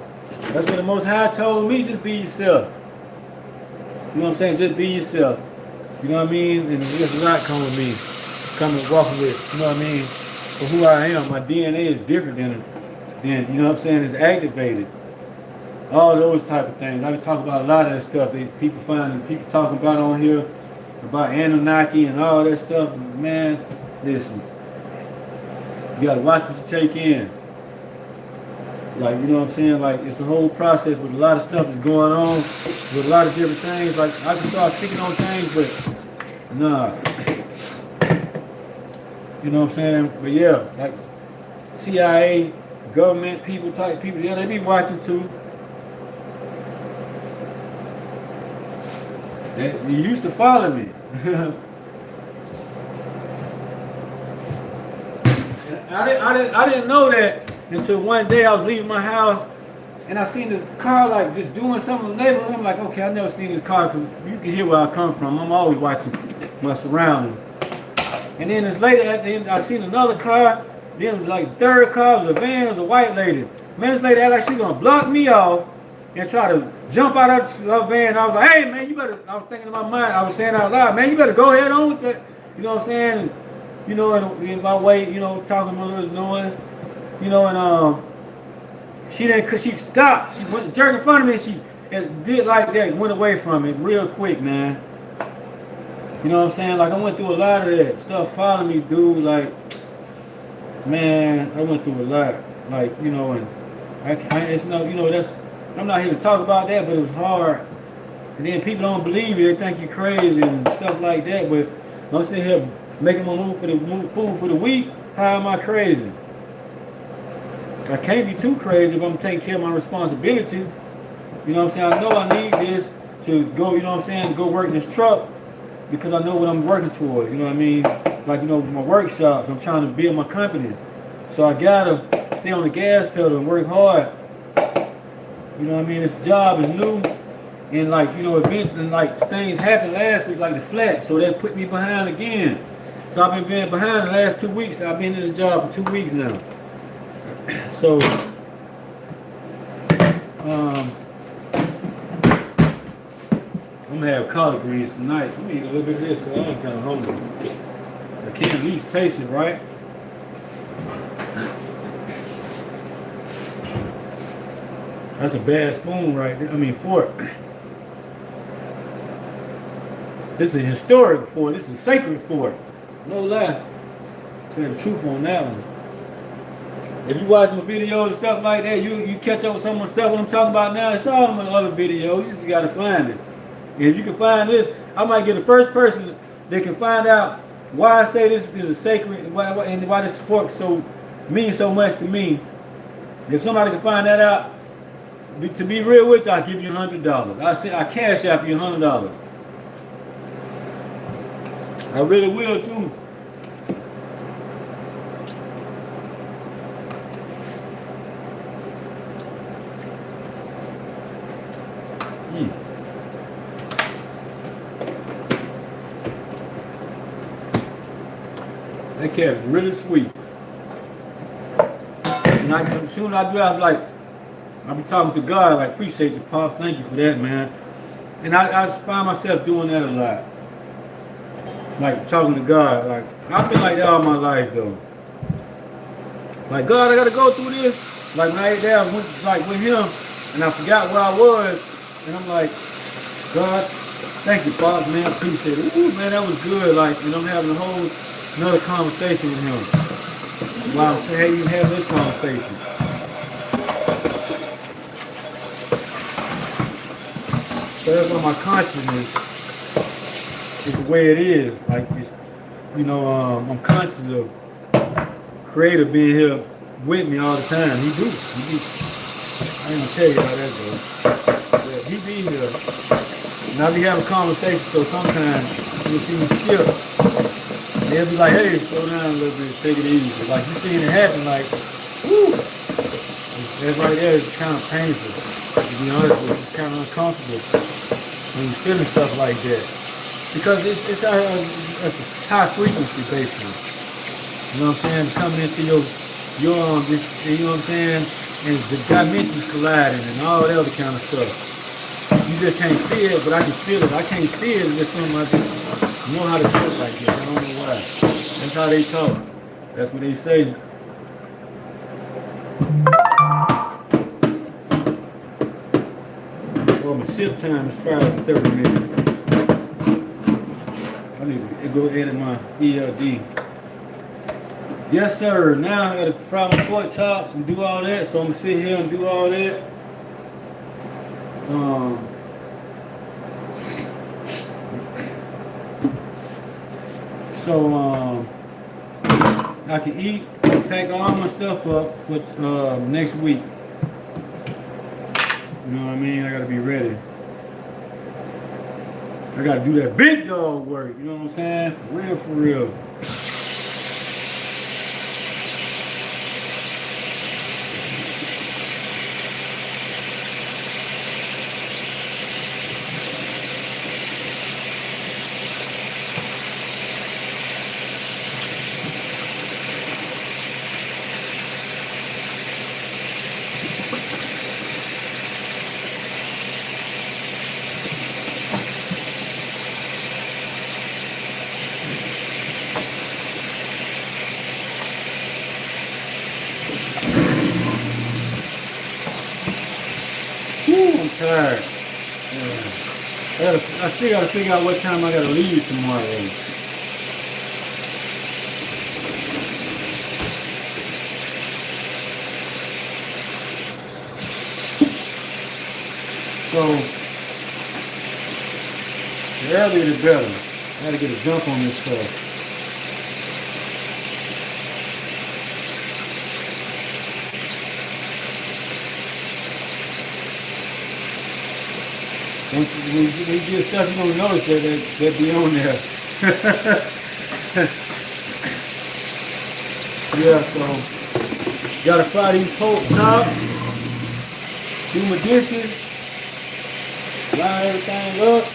That's what the Most High told me. Just be yourself. You know what I'm saying? Just be yourself. You know what I mean? And there's a lot come with me, coming walking with. You know what I mean? For who I am, my DNA is different than you know what I'm saying? It's activated. All those type of things. I can talk about a lot of that stuff that people talking about on here, about Anunnaki and all that stuff. Man, listen. You gotta watch what you take in. Like, you know what I'm saying? Like, it's a whole process with a lot of stuff that's going on, with a lot of different things. Like, I can start speaking on things, but nah. You know what I'm saying? But yeah, like CIA, government, type people, yeah, they be watching too. You used to follow me. I didn't know that until one day I was leaving my house and I seen this car like just doing something in the neighborhood. I'm like, okay, I never seen this car because you can hear where I come from. I'm always watching my surroundings. And then it's later at the end, I seen another car. Then it was like the third car, it was a van, it was a white lady. Minutes later, act like she gonna block me off and try to jump out of her van. I was like, hey man, you better, I was thinking in my mind, I was saying out loud, man, you better go ahead on with that. You know what I'm saying? And, you know, in my way, you know, talking a little noise. You know, and she stopped. She went and jerked in front of me and she did like that, went away from it real quick, man. You know what I'm saying? Like, I went through a lot of that stuff following me, dude. Like, man, I went through a lot. Like, you know, and it's no, you know, I'm not here to talk about that, but it was hard. And then people don't believe you. They think you're crazy and stuff like that. But I'm sitting here making my food for the week. How am I crazy? I can't be too crazy if I'm taking care of my responsibility. You know what I'm saying? I know I need this to go, you know what I'm saying, to go work in this truck because I know what I'm working towards. You know what I mean? Like, you know, my workshops, I'm trying to build my companies. So I gotta stay on the gas pedal and work hard. You know what I mean? This job is new. And like, you know, eventually, like, things happened last week, like the flat. So that put me behind again. So I've been being behind the last 2 weeks. I've been in this job for 2 weeks now. So, I'm gonna have collard greens tonight. Let me eat a little bit of this because I'm kind of hungry. I can at least taste it, right? That's a bad spoon right there. I mean fork. This is a historic fork. This is a sacred fork. No lie. Tell the truth on that one. If you watch my videos and stuff like that, you catch up with some of the stuff what I'm talking about now. It's all my other videos. You just gotta find it. And if you can find this, I might get the first person that can find out why I say this is a sacred and why this fork means so much to me. If somebody can find that out, to be real with you, I'll give you $100. I cash out you $100. I really will too. That cat is really sweet. And as soon as I do that, I'll be talking to God, like, appreciate you, Pops. Thank you for that, man. And I find myself doing that a lot. Like, talking to God. Like, I've been like that all my life, though. Like, God, I got to go through this. Like, when I ate there, I went, like, with him, and I forgot where I was. And I'm like, God, thank you, Pops, man. I appreciate it. Ooh, man, that was good. Like, and I'm having a whole another conversation with him. Wow, hey, you have this conversation. So that's why my consciousness is the way it is. Like, it's, I'm conscious of Creator being here with me all the time. He do. I ain't gonna tell you how that goes. Yeah, he be here. And I be having conversations, so sometimes you'll see me skip. They'll be like, hey, slow down a little bit, take it easy. Like, you seeing it happen, like, whoo! That right there is kind of painful. To be honest with you, it's kind of uncomfortable when you're feeling stuff like that. Because it's a high frequency, basically. You know what I'm saying? Coming into this, you know what I'm saying? And the dimensions colliding and all that other kind of stuff. You just can't see it, but I can feel it. I can't see it, it's just something I just know how to talk like that. I don't know why. That's how they talk. That's what they say. Well, my shift time expires in 30 minutes. I need to go edit my ELD. Yes, sir. Now I gotta fry my pork chops and do all that. So I'm gonna sit here and do all that. So I can eat, pack all my stuff up for next week. You know what I mean? I gotta be ready. I gotta do that big dog work. You know what I'm saying? Real for real. I'm tired. Yeah. I still gotta figure out what time I gotta leave tomorrow. So the earlier the better. I gotta get a jump on this stuff. When you get stuff, you don't notice that be on there. Yeah, so gotta fry these pork chops, do my dishes, line everything up,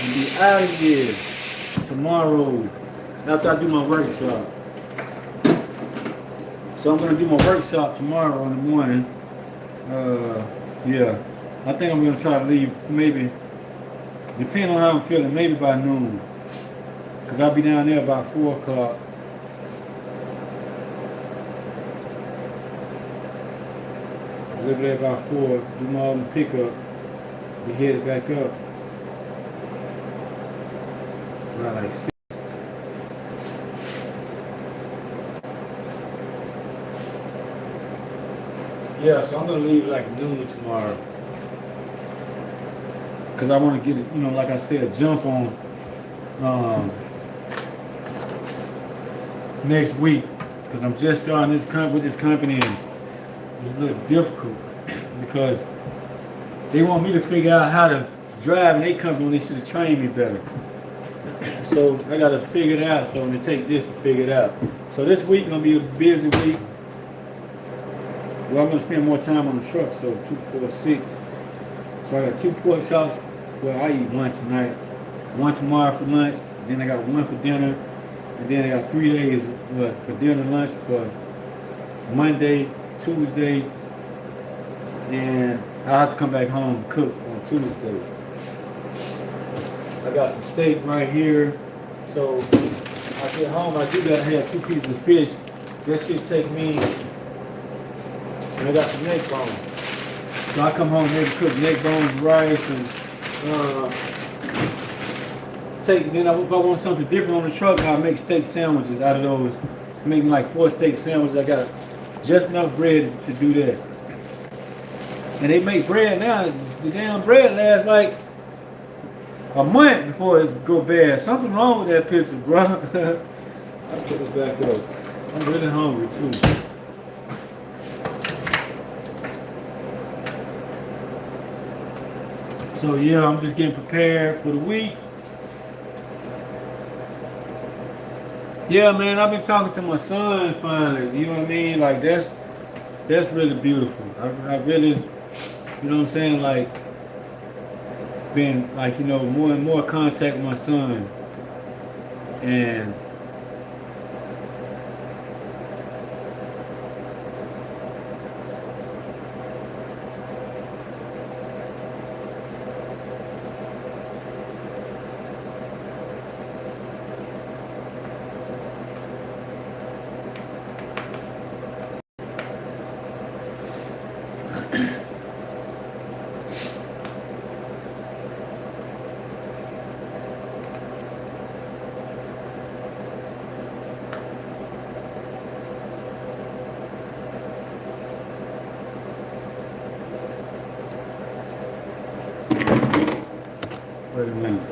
and be out of here tomorrow after I do my workshop. So I'm gonna do my workshop tomorrow in the morning. Yeah. I think I'm gonna try to leave maybe, depending on how I'm feeling, maybe by noon. Cause I'll be down there about 4 o'clock. Deliver there about 4, do my own pickup, be headed back up. Around like 6. Yeah, so I'm gonna leave like noon tomorrow. Because I want to get, like I said, a jump on next week. Because I'm just starting with this company, and it's a little difficult because they want me to figure out how to drive in their company when they should have trained me better. So I got to figure it out. So I'm going to take this to figure it out. So this week is going to be a busy week. Well, I'm going to spend more time on the truck. So 2, 4, 6. So I got 2 pork chops. Well, I eat one tonight, 1 tomorrow for lunch, then I got 1 for dinner, and then I got 3 days for dinner, lunch for Monday, Tuesday, and I'll have to come back home and cook on Tuesday. I got some steak right here, so I get home, I do that, I have 2 pieces of fish. That should take me, and I got some neck bones. So I come home, maybe cook neck bones, rice, and if I want something different on the truck, I'll make steak sandwiches out of those Make me like 4 steak sandwiches. I got just enough bread to do that. And they make bread now. The damn bread lasts like a month before it go bad. Something wrong with that picture, bro. I'll put it back up. I'm really hungry too. So yeah, I'm just getting prepared for the week. Yeah, man, I've been talking to my son finally. You know what I mean? Like that's really beautiful. I really, you know what I'm saying? Like been like, you know, more and more contact with my son. And wait a minute.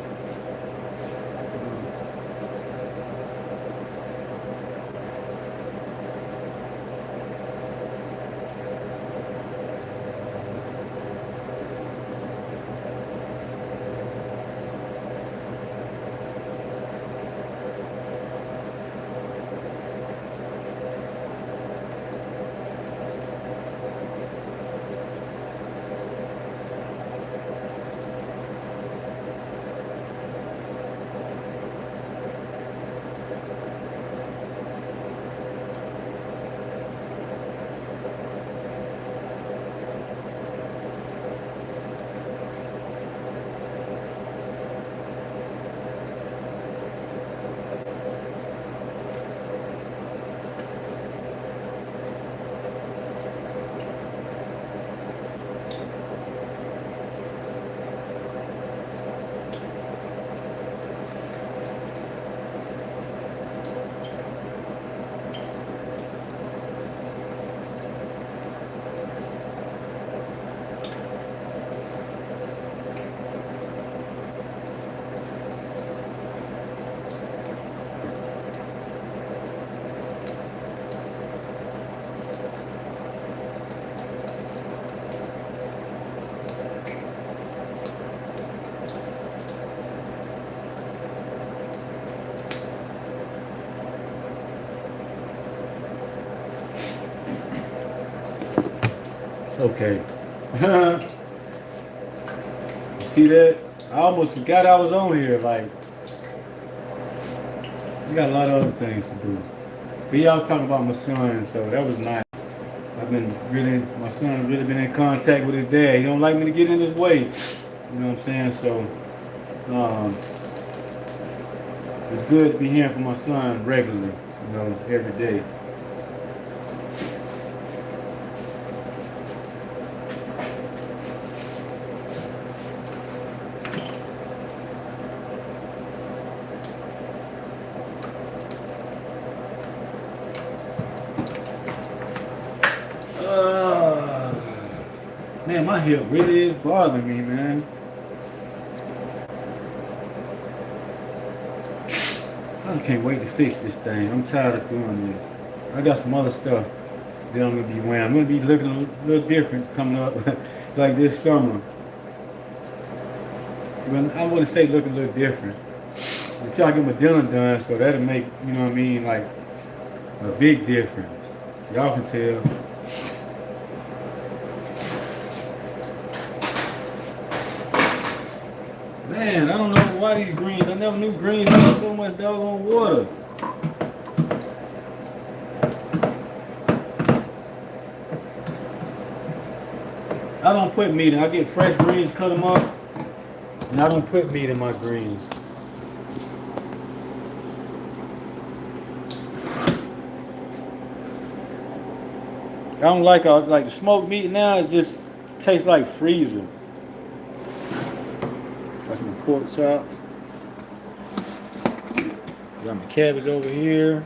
Okay. You see that? I almost forgot I was on here. Like, we got a lot of other things to do. But yeah, I was talking about my son, so that was nice. My son really been in contact with his dad. He don't like me to get in his way. You know what I'm saying? So, it's good to be hearing from my son regularly, you know, every day. Man, my hip really is bothering me, man. I can't wait to fix this thing. I'm tired of doing this. I got some other stuff that I'm gonna be wearing. I'm gonna be looking a little different coming up, like this summer. Well, I wouldn't say looking a little different until I get my dinner done, so that'll make, you know what I mean, like a big difference. Y'all can tell. Man, I don't know why these greens. I never knew greens had so much doggone water. I don't put meat in. I get fresh greens, cut them up, and I don't put meat in my greens. I don't like the smoked meat now. It just tastes like freezer. Got some pork chops. Got my cabbage over here.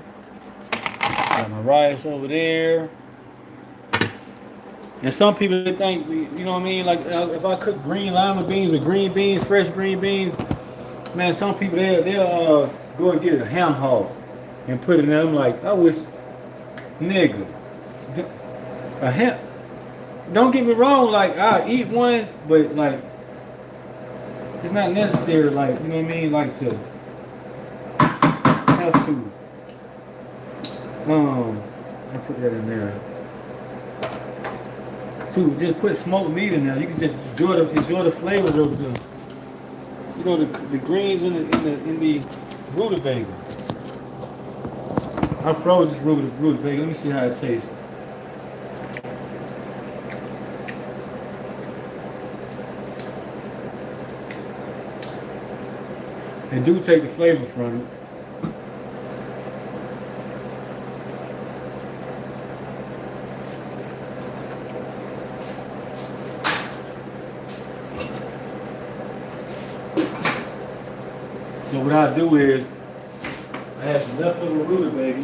Got my rice over there. And some people they think, you know what I mean? Like if I cook green lima beans or green beans, fresh green beans, man, some people they'll go and get a ham hock and put it in there. I'm like, I wish, nigga, a ham. Don't get me wrong, like I eat one, but like it's not necessary. Like you know what I mean? Like to have to. I put that in there. To just put smoked meat in there, you can just enjoy the flavors of the, you know, the greens in the rutabaga. I froze this rutabaga. Let me see how it tastes. They do take the flavor from it. So what I do is, I have some leftover rutabaga.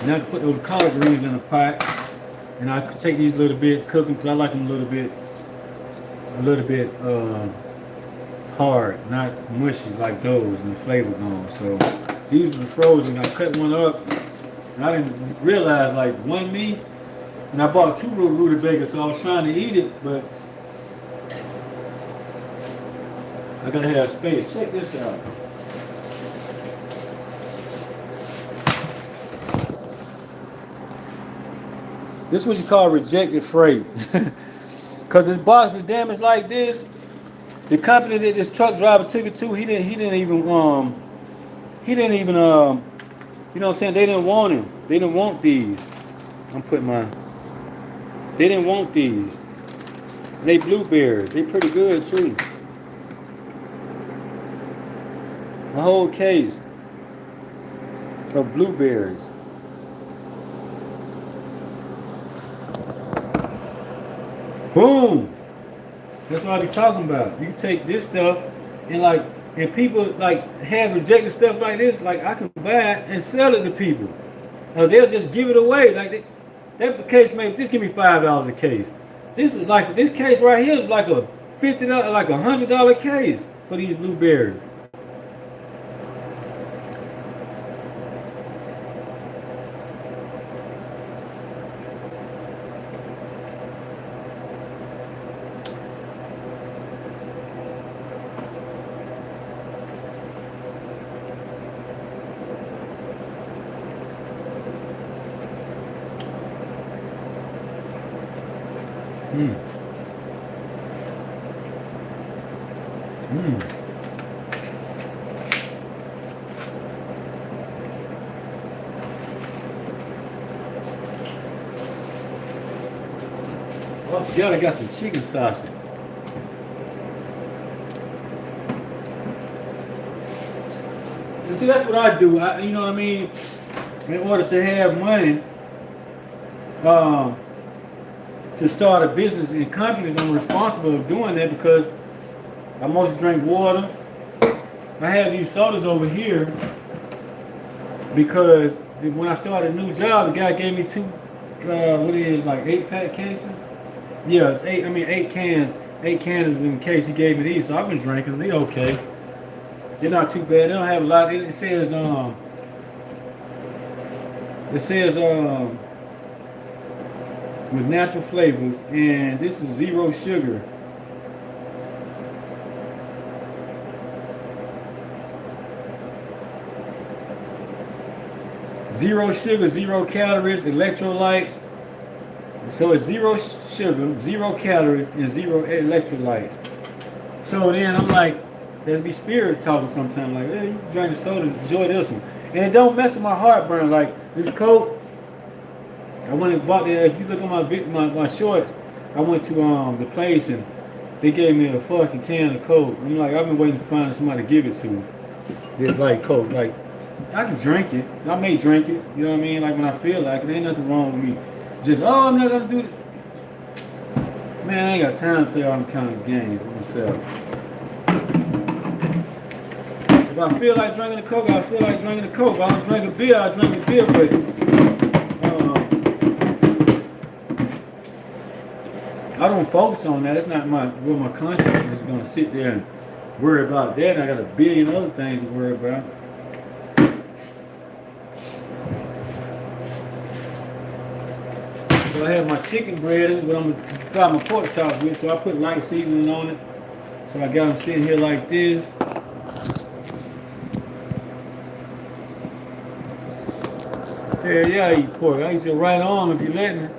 Now I can put those collard greens in a pot, and I could take these a little bit, cook them because I like them a little bit hard, not mushy like those, and the flavor gone. So these were frozen. I cut one up, and I didn't realize like one meat, and I bought two rutabagas, so I was trying to eat it, but I gotta have space. Check this out. This is what you call rejected freight. Cause this box was damaged like this. The company that this truck driver took it to, he didn't even you know what I'm saying? They didn't want him. They didn't want these. They didn't want these. And they blueberries. They pretty good too. A whole case of blueberries. Boom! That's what I be talking about. You take this stuff and people like have rejected stuff like this, like I can buy it and sell it to people. Or they'll just give it away. Like that case, maybe just give me $5 a case. This is like this case right here is like a $50, like $100 case for these blueberries. Mm. Mm. Well, together I got some chicken sausage. You see, that's what I do. You know what I mean? In order to have money, to start a business in companies, I'm responsible for doing that because I mostly drink water. I have these sodas over here because when I started a new job, the guy gave me two, what it is, like 8-pack cases? Yeah, it's 8 cans. 8 cans in case he gave me these, so I've been drinking them. They're okay. They're not too bad. They don't have a lot. It says with natural flavors, and this is 0 sugar. Zero sugar, 0 calories, electrolytes. So it's 0 sugar, 0 calories, and 0 electrolytes. So then I'm like, there's be spirit talking sometimes, like, hey, you drink the soda, enjoy this one. And it don't mess with my heartburn. Like this Coke, I went and bought it. If you look at my shorts, I went to the place and they gave me a fucking can of Coke. I'm like, I've been waiting to find somebody to give it to. This like Coke, like I can drink it. I may drink it. You know what I mean? Like when I feel like it, ain't nothing wrong with me. Just I'm not gonna do this. Man, I ain't got time to play all them kind of games with myself. If I feel like drinking a Coke, I feel like drinking a Coke. If I don't drink a beer, I drink a beer. But I don't focus on that. It's not where my conscience is gonna sit there and worry about that. And I got a billion other things to worry about. So I have my chicken bread, but I'm gonna fry my pork chops with. So I put light seasoning on it. So I got them sitting here like this. Yeah, I eat pork. I eat your right arm if you let me.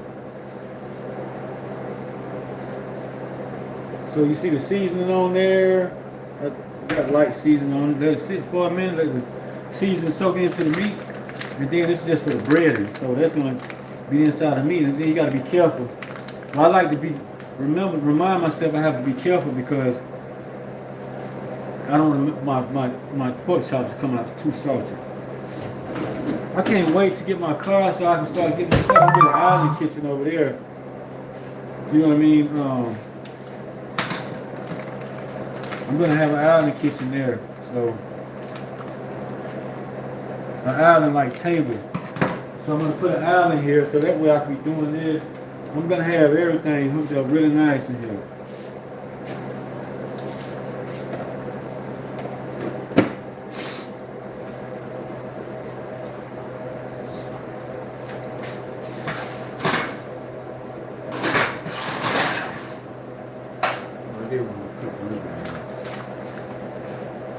So you see the seasoning on there. I got light seasoning on it. Let it sit for a minute. Let the seasoning soak into the meat. And then this is just for the breading. So that's going to be inside the meat. And then you got to be careful. Well, I like to remind myself I have to be careful because I don't want my pork chops to come out too salty. I can't wait to get my car so I can start getting stuff. I'm getting an island kitchen over there. You know what I mean? I'm gonna have an island kitchen there. So an island like table. So I'm gonna put an island here so that way I can be doing this. I'm gonna have everything hooked up really nice in here.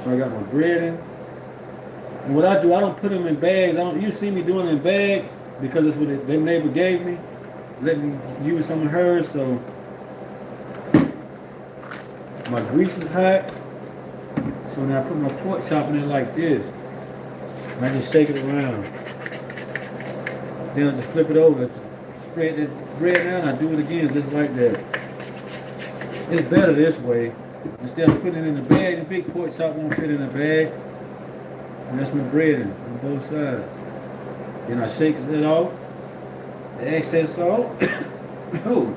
So I got my bread in. And what I do, I don't put them in bags. You see me doing it in bag because it's what their neighbor gave me. Let me use some of hers. So my grease is hot. So now I put my pork chop in it like this. And I just shake it around. Then I just flip it over. Spread the bread down. I do it again just like that. It's better this way. Instead of putting it in the bag, this big pork chop won't fit in the bag. And that's my bread on both sides. Then I shake it off. The excess salt. Ooh.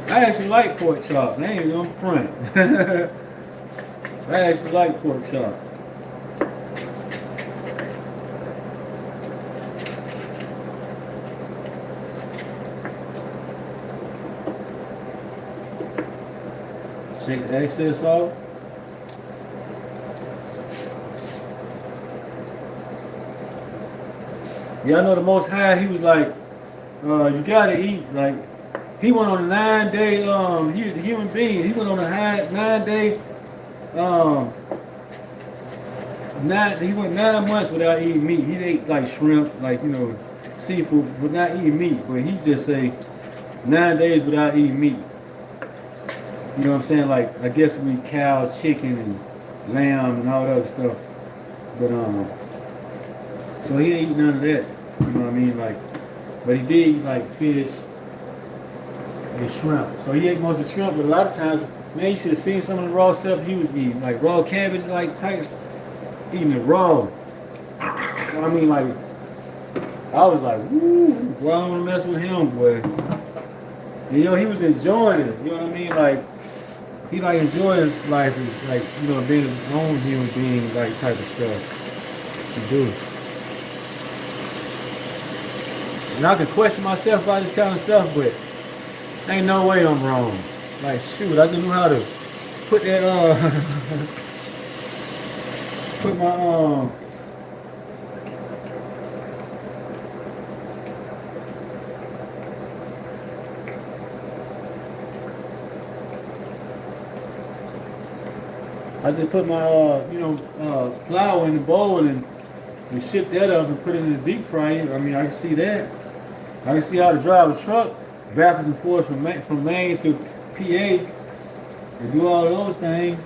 I actually like pork chops. I ain't gonna front. I actually like pork chops. Shake the excess off. Yeah, I know the Most High, he was like, you gotta eat. Like, he went on a 9-day, he was a human being. He went on a 9-day, he went 9 months without eating meat. He ate like shrimp, like, seafood, but not eating meat. But he just say 9 days without eating meat. You know what I'm saying? Like, I guess we eat cows, chicken, and lamb, and all that other stuff. But, so he didn't eat none of that. You know what I mean? Like, but he did eat, like, fish and shrimp. So he ate most of the shrimp, but a lot of times, man, you should have seen some of the raw stuff he was eating. Like, raw cabbage, like, types, eating it raw. I mean, like, I was like, woo, boy, I don't want to mess with him, boy. And, he was enjoying it. You know what I mean? Like, he like enjoying life, and like being his own human being, like type of stuff to do. And I can question myself about this kind of stuff, but ain't no way I'm wrong. Like shoot, I just knew how to put that put my I just put my, flour in the bowl and ship that up and put it in the deep fryer. I mean, I can see that. I can see how to drive a truck backwards and forth from Maine to PA and do all of those things.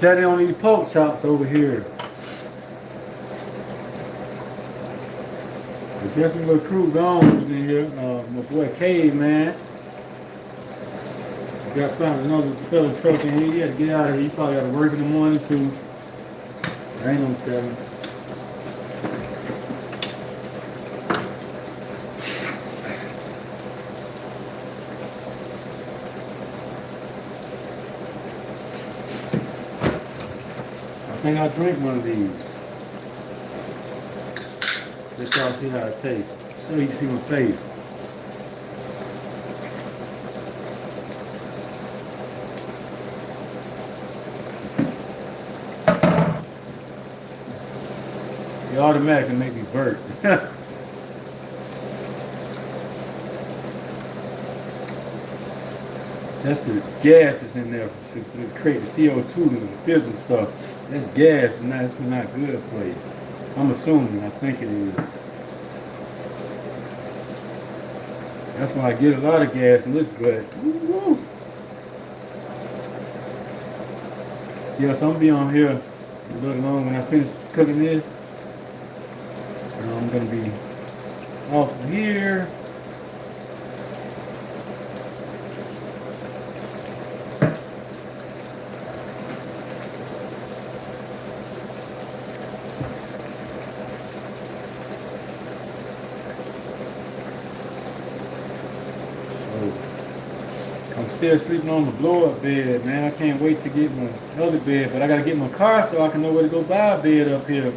Steady on these pork chops over here. I guess my little crew gone was in here. My boy Cave, man. Got found another fellow truck in here. He had to get out of here. He probably got to work in the morning too. I ain't no telling. I think I'll drink one of these. Just so I see how it tastes. So you can see my face. It automatically make me burp. That's the gas that's in there to create the CO2 and the fizz stuff. That's gas and that's not good for you. I'm assuming, I think it is. That's why I get a lot of gas and it's good. Woo-hoo. Yeah, so I'm gonna be on here a little long when I finish cooking this. I'm gonna be off here. I'm still sleeping on the blow-up bed, man. I can't wait to get my other bed, but I gotta get my car so I can know where to go buy a bed up here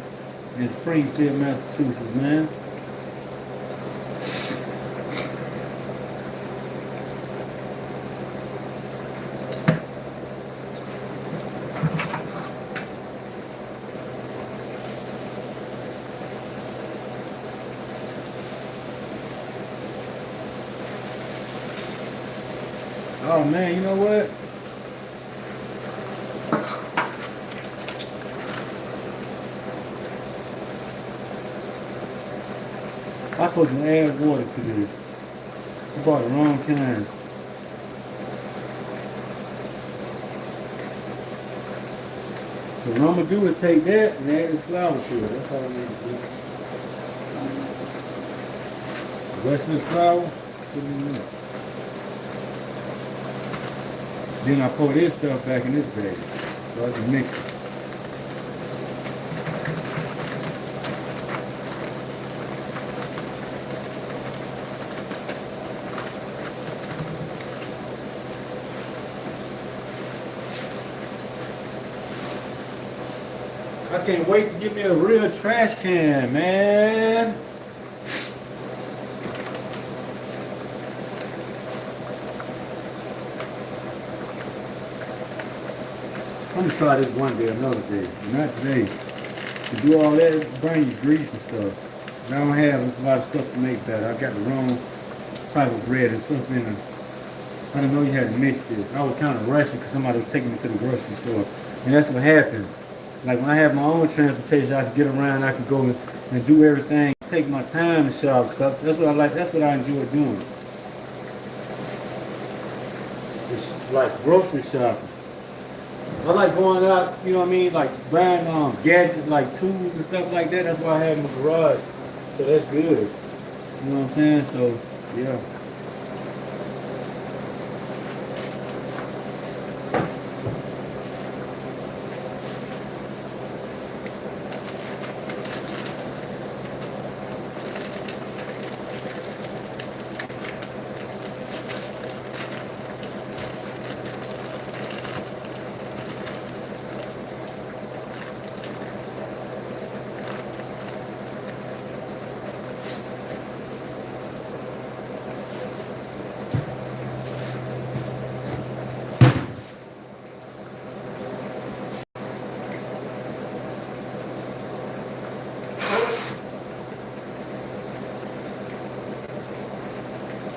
in Springfield, Massachusetts, man. Oh man, you know what? I'm supposed to add water to this. I bought the wrong kind. So what I'm gonna do is take that and add this flour to it. That's all I need to do. The rest of this flour, put it in there. Then I pour this stuff back in this bag. So I can mix it. I can't wait to get me a real trash can, man. I'm gonna try this one day, another day, not today. To do all that, it burn you grease and stuff. And I don't have a lot of stuff to make that. I got the wrong type of bread. It's supposed to be in a, I didn't know you had to mix this. I was kind of rushing because somebody was taking me to the grocery store. And that's what happened. Like when I have my own transportation, I can get around, I can go and do everything. Take my time to shop, because that's what I like, that's what I enjoy doing. It's like grocery shopping. I like going out, you know what I mean, like buying gadgets, like tools and stuff like that. That's why I have in my garage. So that's good. You know what I'm saying? So, yeah.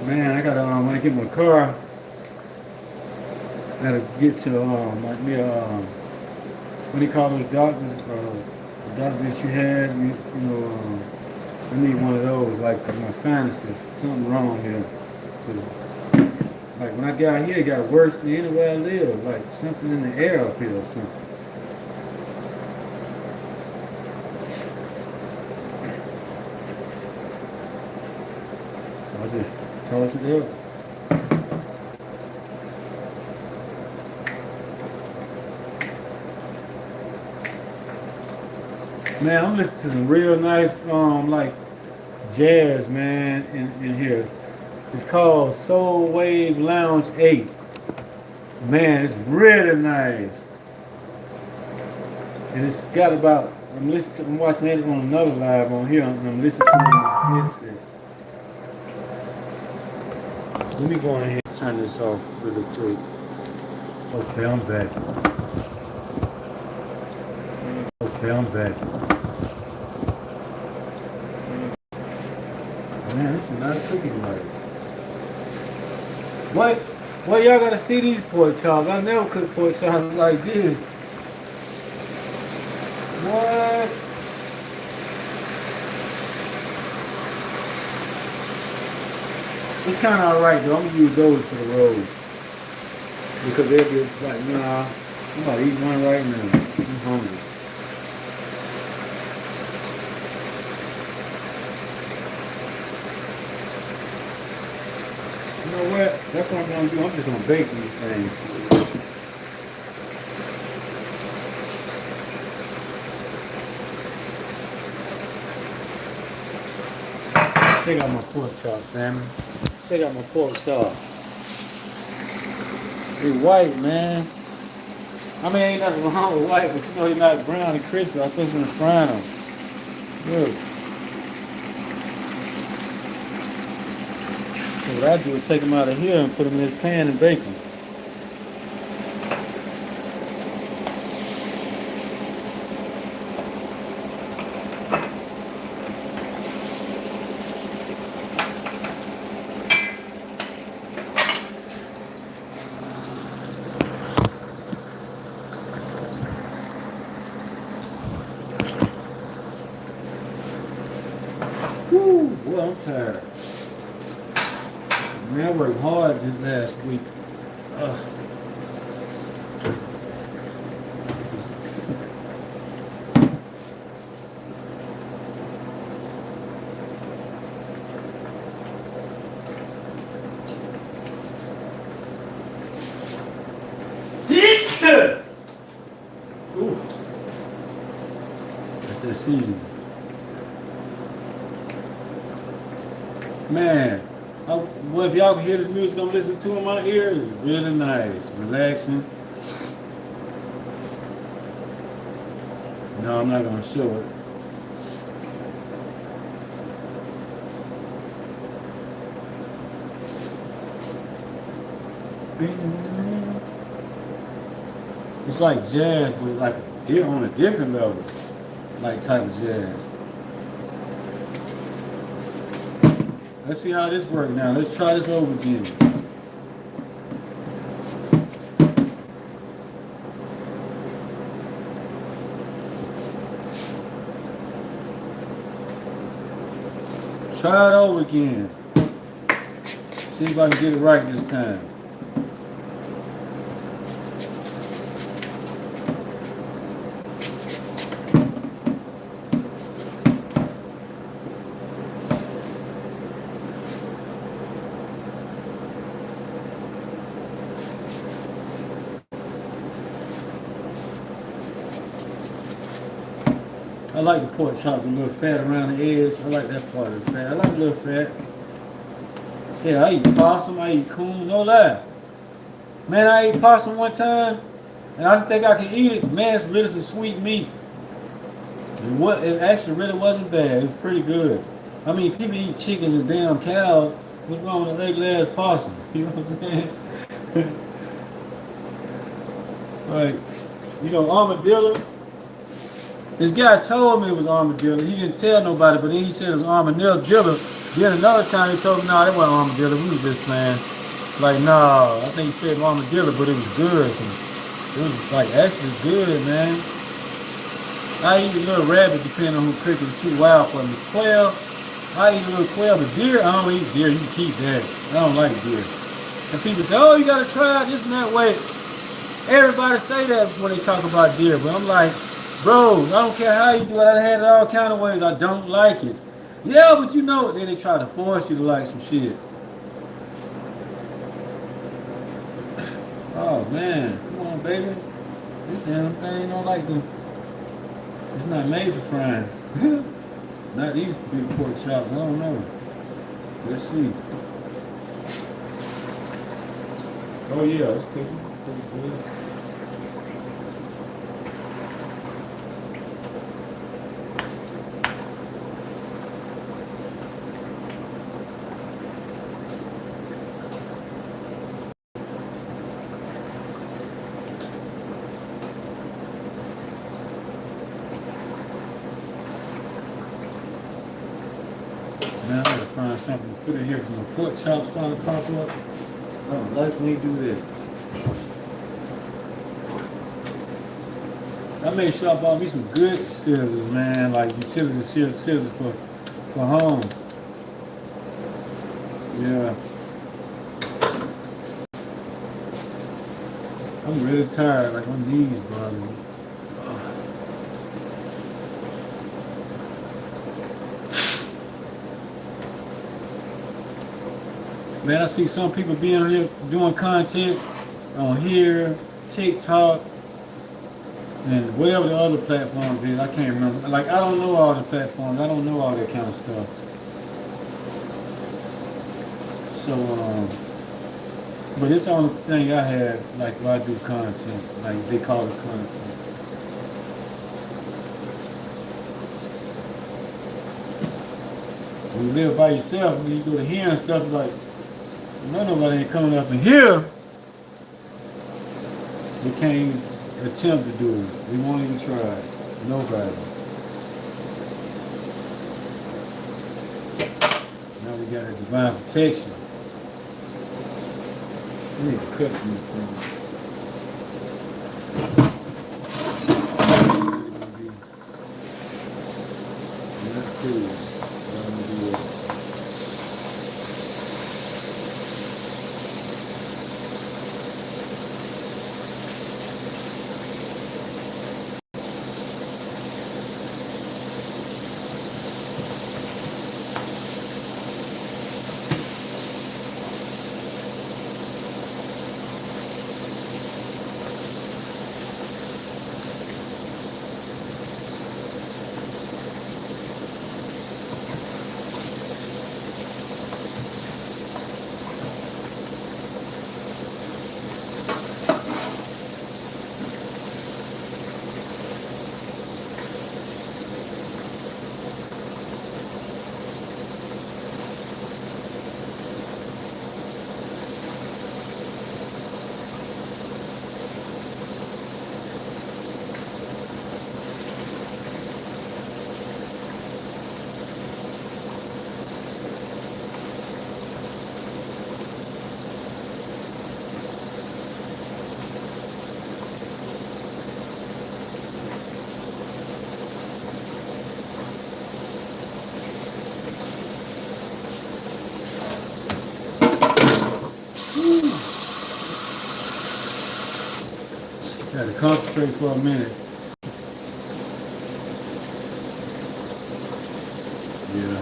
Man, I gotta when I get my car, I gotta get to what do you call those doctors? The doctor that you had, you know, I need one of those, like my sinuses, something wrong here. 'Cause, like when I got here, it got worse than anywhere I live, like something in the air up here or something. I just toss it up. Man, I'm listening to some real nice, like jazz, man, in here. It's called Soul Wave Lounge 8. Man, it's really nice. And it's got about, I'm watching it on another live on here. I'm listening to it on the headset. Let me go on ahead and turn this off really quick. Okay, I'm back. Okay, I'm back. Man, this is not a cooking light. What? Well, y'all gotta see these pork chops. I never cooked pork chops like this. What? It's kind of alright though. I'm gonna use those for the road because they'll be like, nah, I'm about to eat one right now. I'm hungry. You know what? That's what I'm gonna do. I'm just gonna bake these things. Check out my pork chops, family. Check out my pork chops. They white, man. I mean, ain't nothing wrong with white, but you know they're not brown and crispy. I'm supposed to fry them. Look. So what I do is take them out of here and put them in this pan and bake them. Woo, boy, I'm tired. Man, I worked hard this last week. Ooh. That's that season. Man, well, if y'all can hear this music I'm listening to in my ears, it's really nice, relaxing. No, I'm not gonna show it. It's like jazz, but like on a different level, like type of jazz. Let's see how this works now. Let's try this over again. Try it over again. See if I can get it right this time. I like the pork chops, a little fat around the edge. I like that part of the fat. I like a little fat. Yeah, I eat possum, I eat coon, no lie. Man, I ate possum one time, and I didn't think I could eat it. Man, it's really some sweet meat. It actually really wasn't bad. It was pretty good. I mean, people eat chickens and damn cows. What's wrong with an ugly ass possum? You know what I'm saying? Like, you know, armadillo. This guy told me it was armadillo. He didn't tell nobody, but then he said it was armadillo. Then another time he told me, no, that wasn't armadillo. We was just playing. Like, no, I think he said armadillo, but it was good. It was like actually good, man. I eat a little rabbit depending on who cooking. It's too wild for me. Quail, I eat a little quail, but deer, I don't eat deer. You can keep that. I don't like deer. And people say, oh, you gotta try this and that way. Everybody say that when they talk about deer, but I'm like, bro, I don't care how you do it. I had it all kind of ways. I don't like it. Yeah, but you know, then they try to force you to like some shit. Oh man, come on, baby. This damn thing don't like the. It's not made for frying. Not these big pork chops. I don't know. Let's see. Oh yeah, it's cooking. Pretty good. Man, I gotta find something to put in here. Some pork chops trying to pop up. I don't like when they do that. I made sure I bought me some good scissors, man, like utility scissors for home. Yeah. I'm really tired, like my knees bothering me. Man, I see some people being on here doing content on here, TikTok, and whatever the other platforms is. I can't remember. Like, I don't know all the platforms. I don't know all that kind of stuff. So, but it's the only thing I have, like, where I do content. Like, they call it content. When you live by yourself, when you go to here and stuff, like, nobody ain't coming up in here. They can't even attempt to do it. They won't even try it. Nobody. Now we got a divine protection. We need to cut these things. That's cool. Gotta concentrate for a minute. Yeah.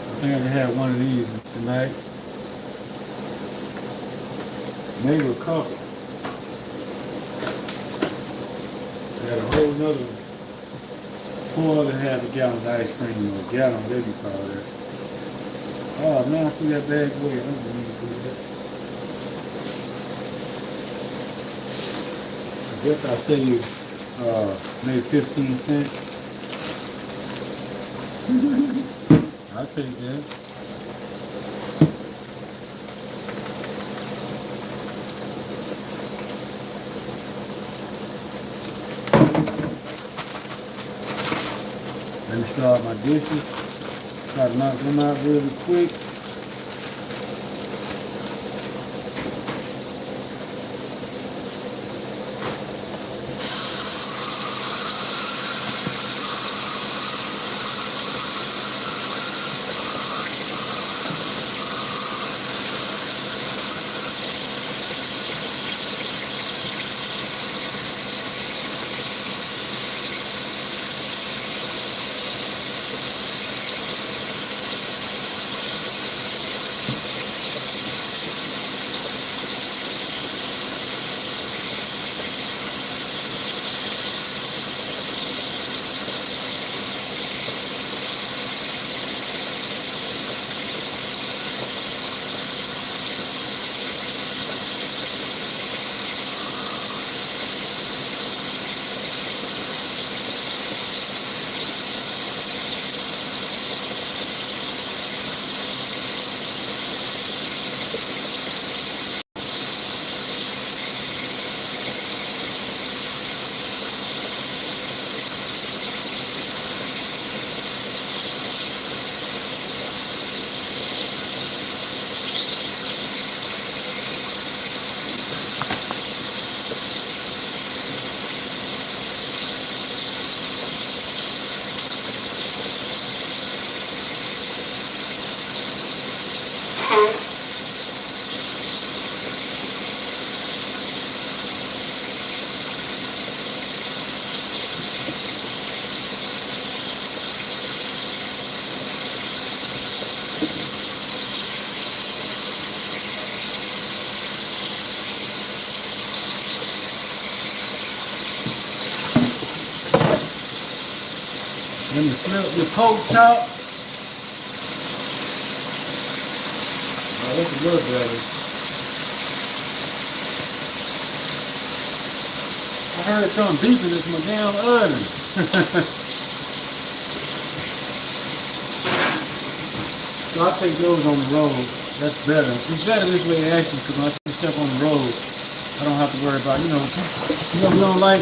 I think I can have one of these tonight. Maybe a couple. I got a whole nother 4.5 gallons of ice cream, or gallon, whatever you call that. Oh man, I threw that bag away. I don't need to do that. I guess I'll save you maybe 15 cents. I'll take that. Let me start my dishes. Try to knock them out really quick. Let me flip the pork chop. Oh, that's a little better. I heard something beeping. It's my damn oven. So I take those on the road. That's better. It's better this way actually because when I take stuff on the road, I don't have to worry about, we don't like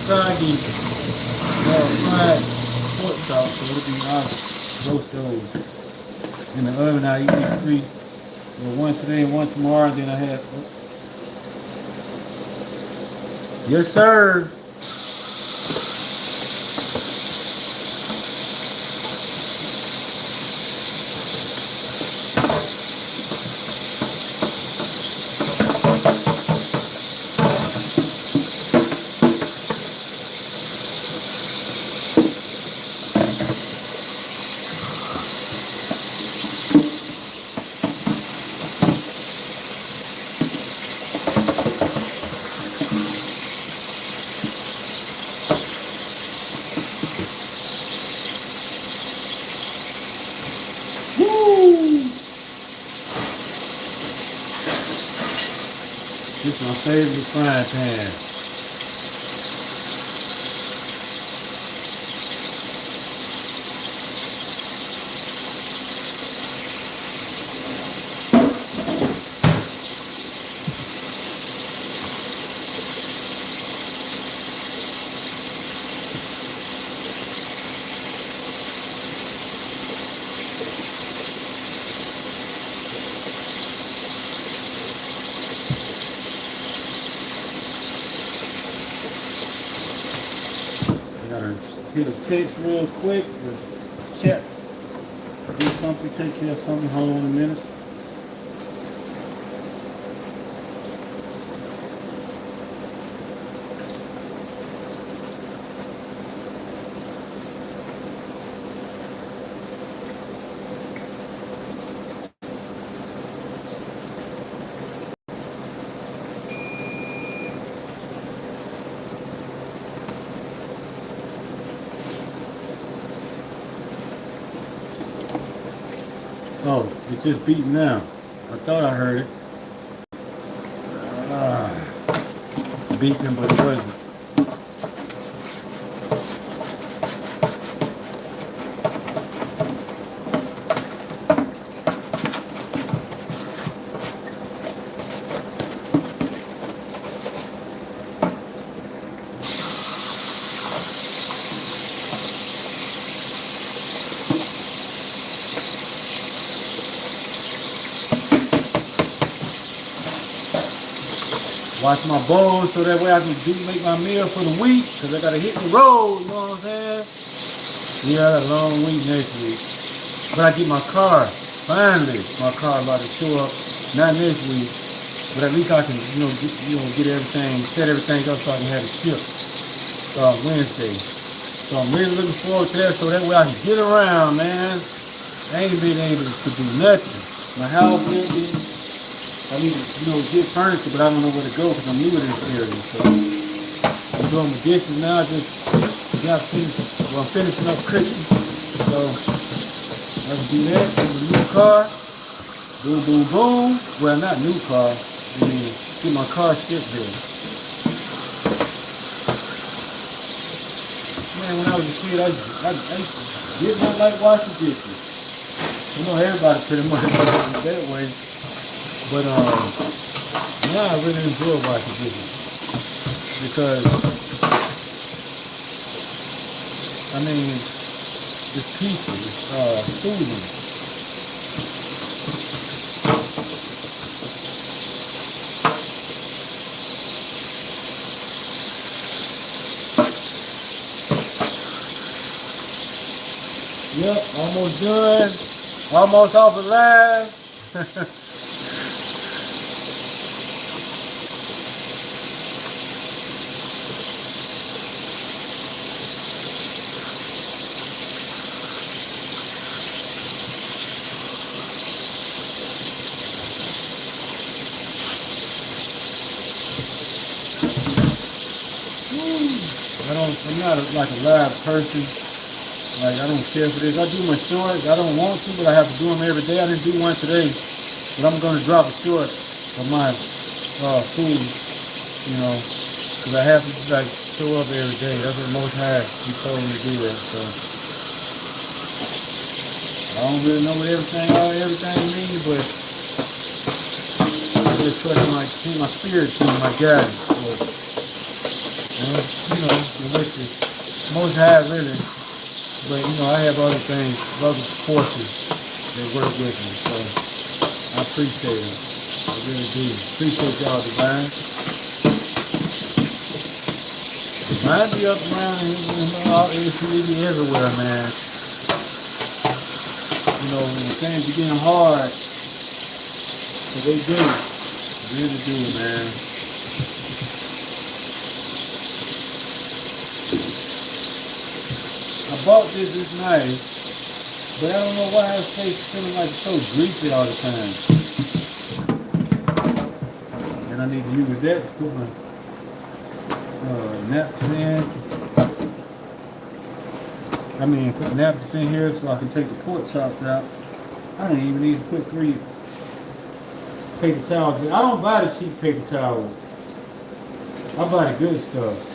soggy fried pork chops, so it'll be I'll roast those in the oven. I eat these three. One today and one tomorrow. Then I have. Yes, sir. This is my favorite frying pan. Hit a text real quick, check, do something, take care of something, hold on a minute. Oh, it's just beating now. I thought I heard it. Beeping, but it wasn't. Wash my bowls so that way I can make my meal for the week, because I got to hit the road, you know what I'm saying? Yeah, I got a long week next week. But I get my car, finally, my car about to show up, not next week, but at least I can, get everything, set everything up so I can have it shipped Wednesday. So I'm really looking forward to that, so that way I can get around, man. I ain't been able to do nothing. My house empty. I need to, get furniture, but I don't know where to go because I'm new to this area. So I'm doing my dishes now. I'm finishing up cooking. So let's do that. Get the new car. Boom, boom, boom. Well, not new car. I mean, get my car shipped there. Man, when I was a kid, I did not like washing dishes. Everybody pretty much does it that way. But now I really enjoy washing dishes because it's peaceful, it's soothing. Yep, almost done, almost off the line. I'm not like a live person, Like, I don't care for this. I do my shorts. I don't want to, but I have to do them every day. I didn't do one today, but I'm gonna drop a short of my food, you know, because I have to like show up every day. That's what Most High He told me to do that. So I don't really know what everything means, but I just trust my spirit to my guidance. So, which is Most High really. But I have other things, other forces that work with me. So I appreciate them. I really do. Appreciate y'all, divine. Divine be up around it's really everywhere, man. When things are getting hard, so they do. Really do, man. I bought this. It's nice, but I don't know why I stay feeling like so greasy all the time. And I need to use that to put my napkin in. Put napkins in here so I can take the pork chops out. I didn't even need to put 3 paper towels in. I don't buy the cheap paper towels. I buy the good stuff.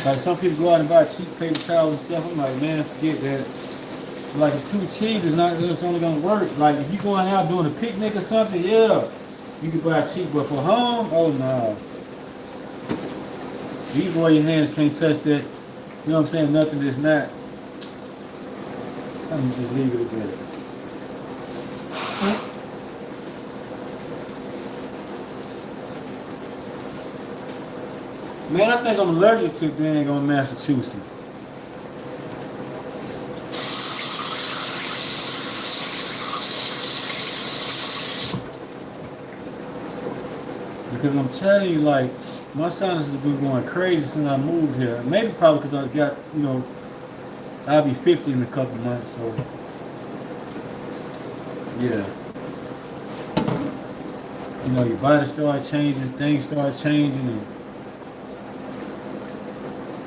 Like some people go out and buy cheap paper towels and stuff. I'm like, man, forget that. Like it's too cheap. It's only gonna work. Like if you're going out doing a picnic or something, yeah, you can buy cheap. But for home, oh no. These boy, your hands can't touch that. You know what I'm saying? Nothing that's not. I'm gonna just leave it at that. Man, I think I'm allergic to being on Massachusetts. Because I'm telling you, like, my sinuses have been going crazy since I moved here. Maybe probably because I got, I'll be 50 in a couple months, so yeah. Your body started changing, things start changing, and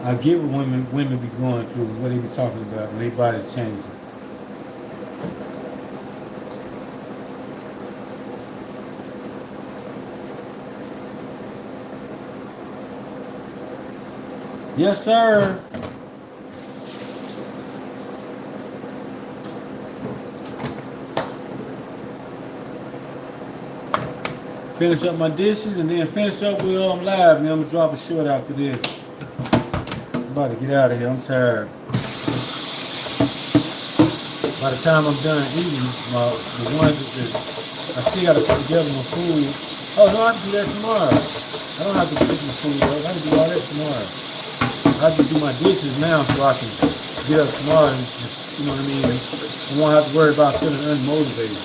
I get what women be going through, what they be talking about when their body's changing. Yes, sir. Finish up my dishes and then finish up with live. And then I'm gonna drop a short after this. I'm about to get out of here. I'm tired. By the time I'm done eating, the ones that I still gotta put together my food. Oh no, I can do that tomorrow. I don't have to cook my food up. I can do all that tomorrow. I have to do my dishes now so I can get up tomorrow and you know what I mean? I won't have to worry about feeling unmotivated.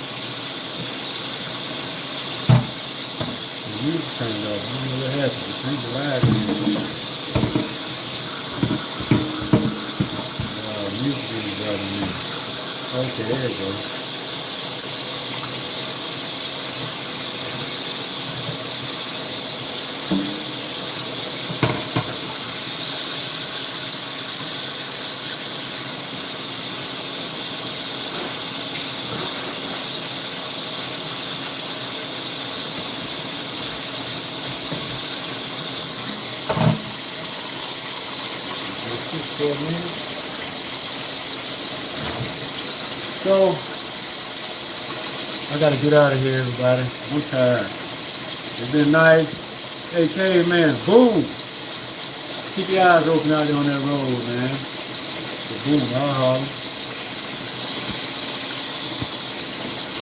The music turned off. I don't know what happened. The thing's alive. Music is bothering me. Okay, there it goes. So, I gotta get out of here, everybody. I'm tired. It's been nice. Hey, man, boom. Keep your eyes open out there on that road, man. Boom, I'll holler.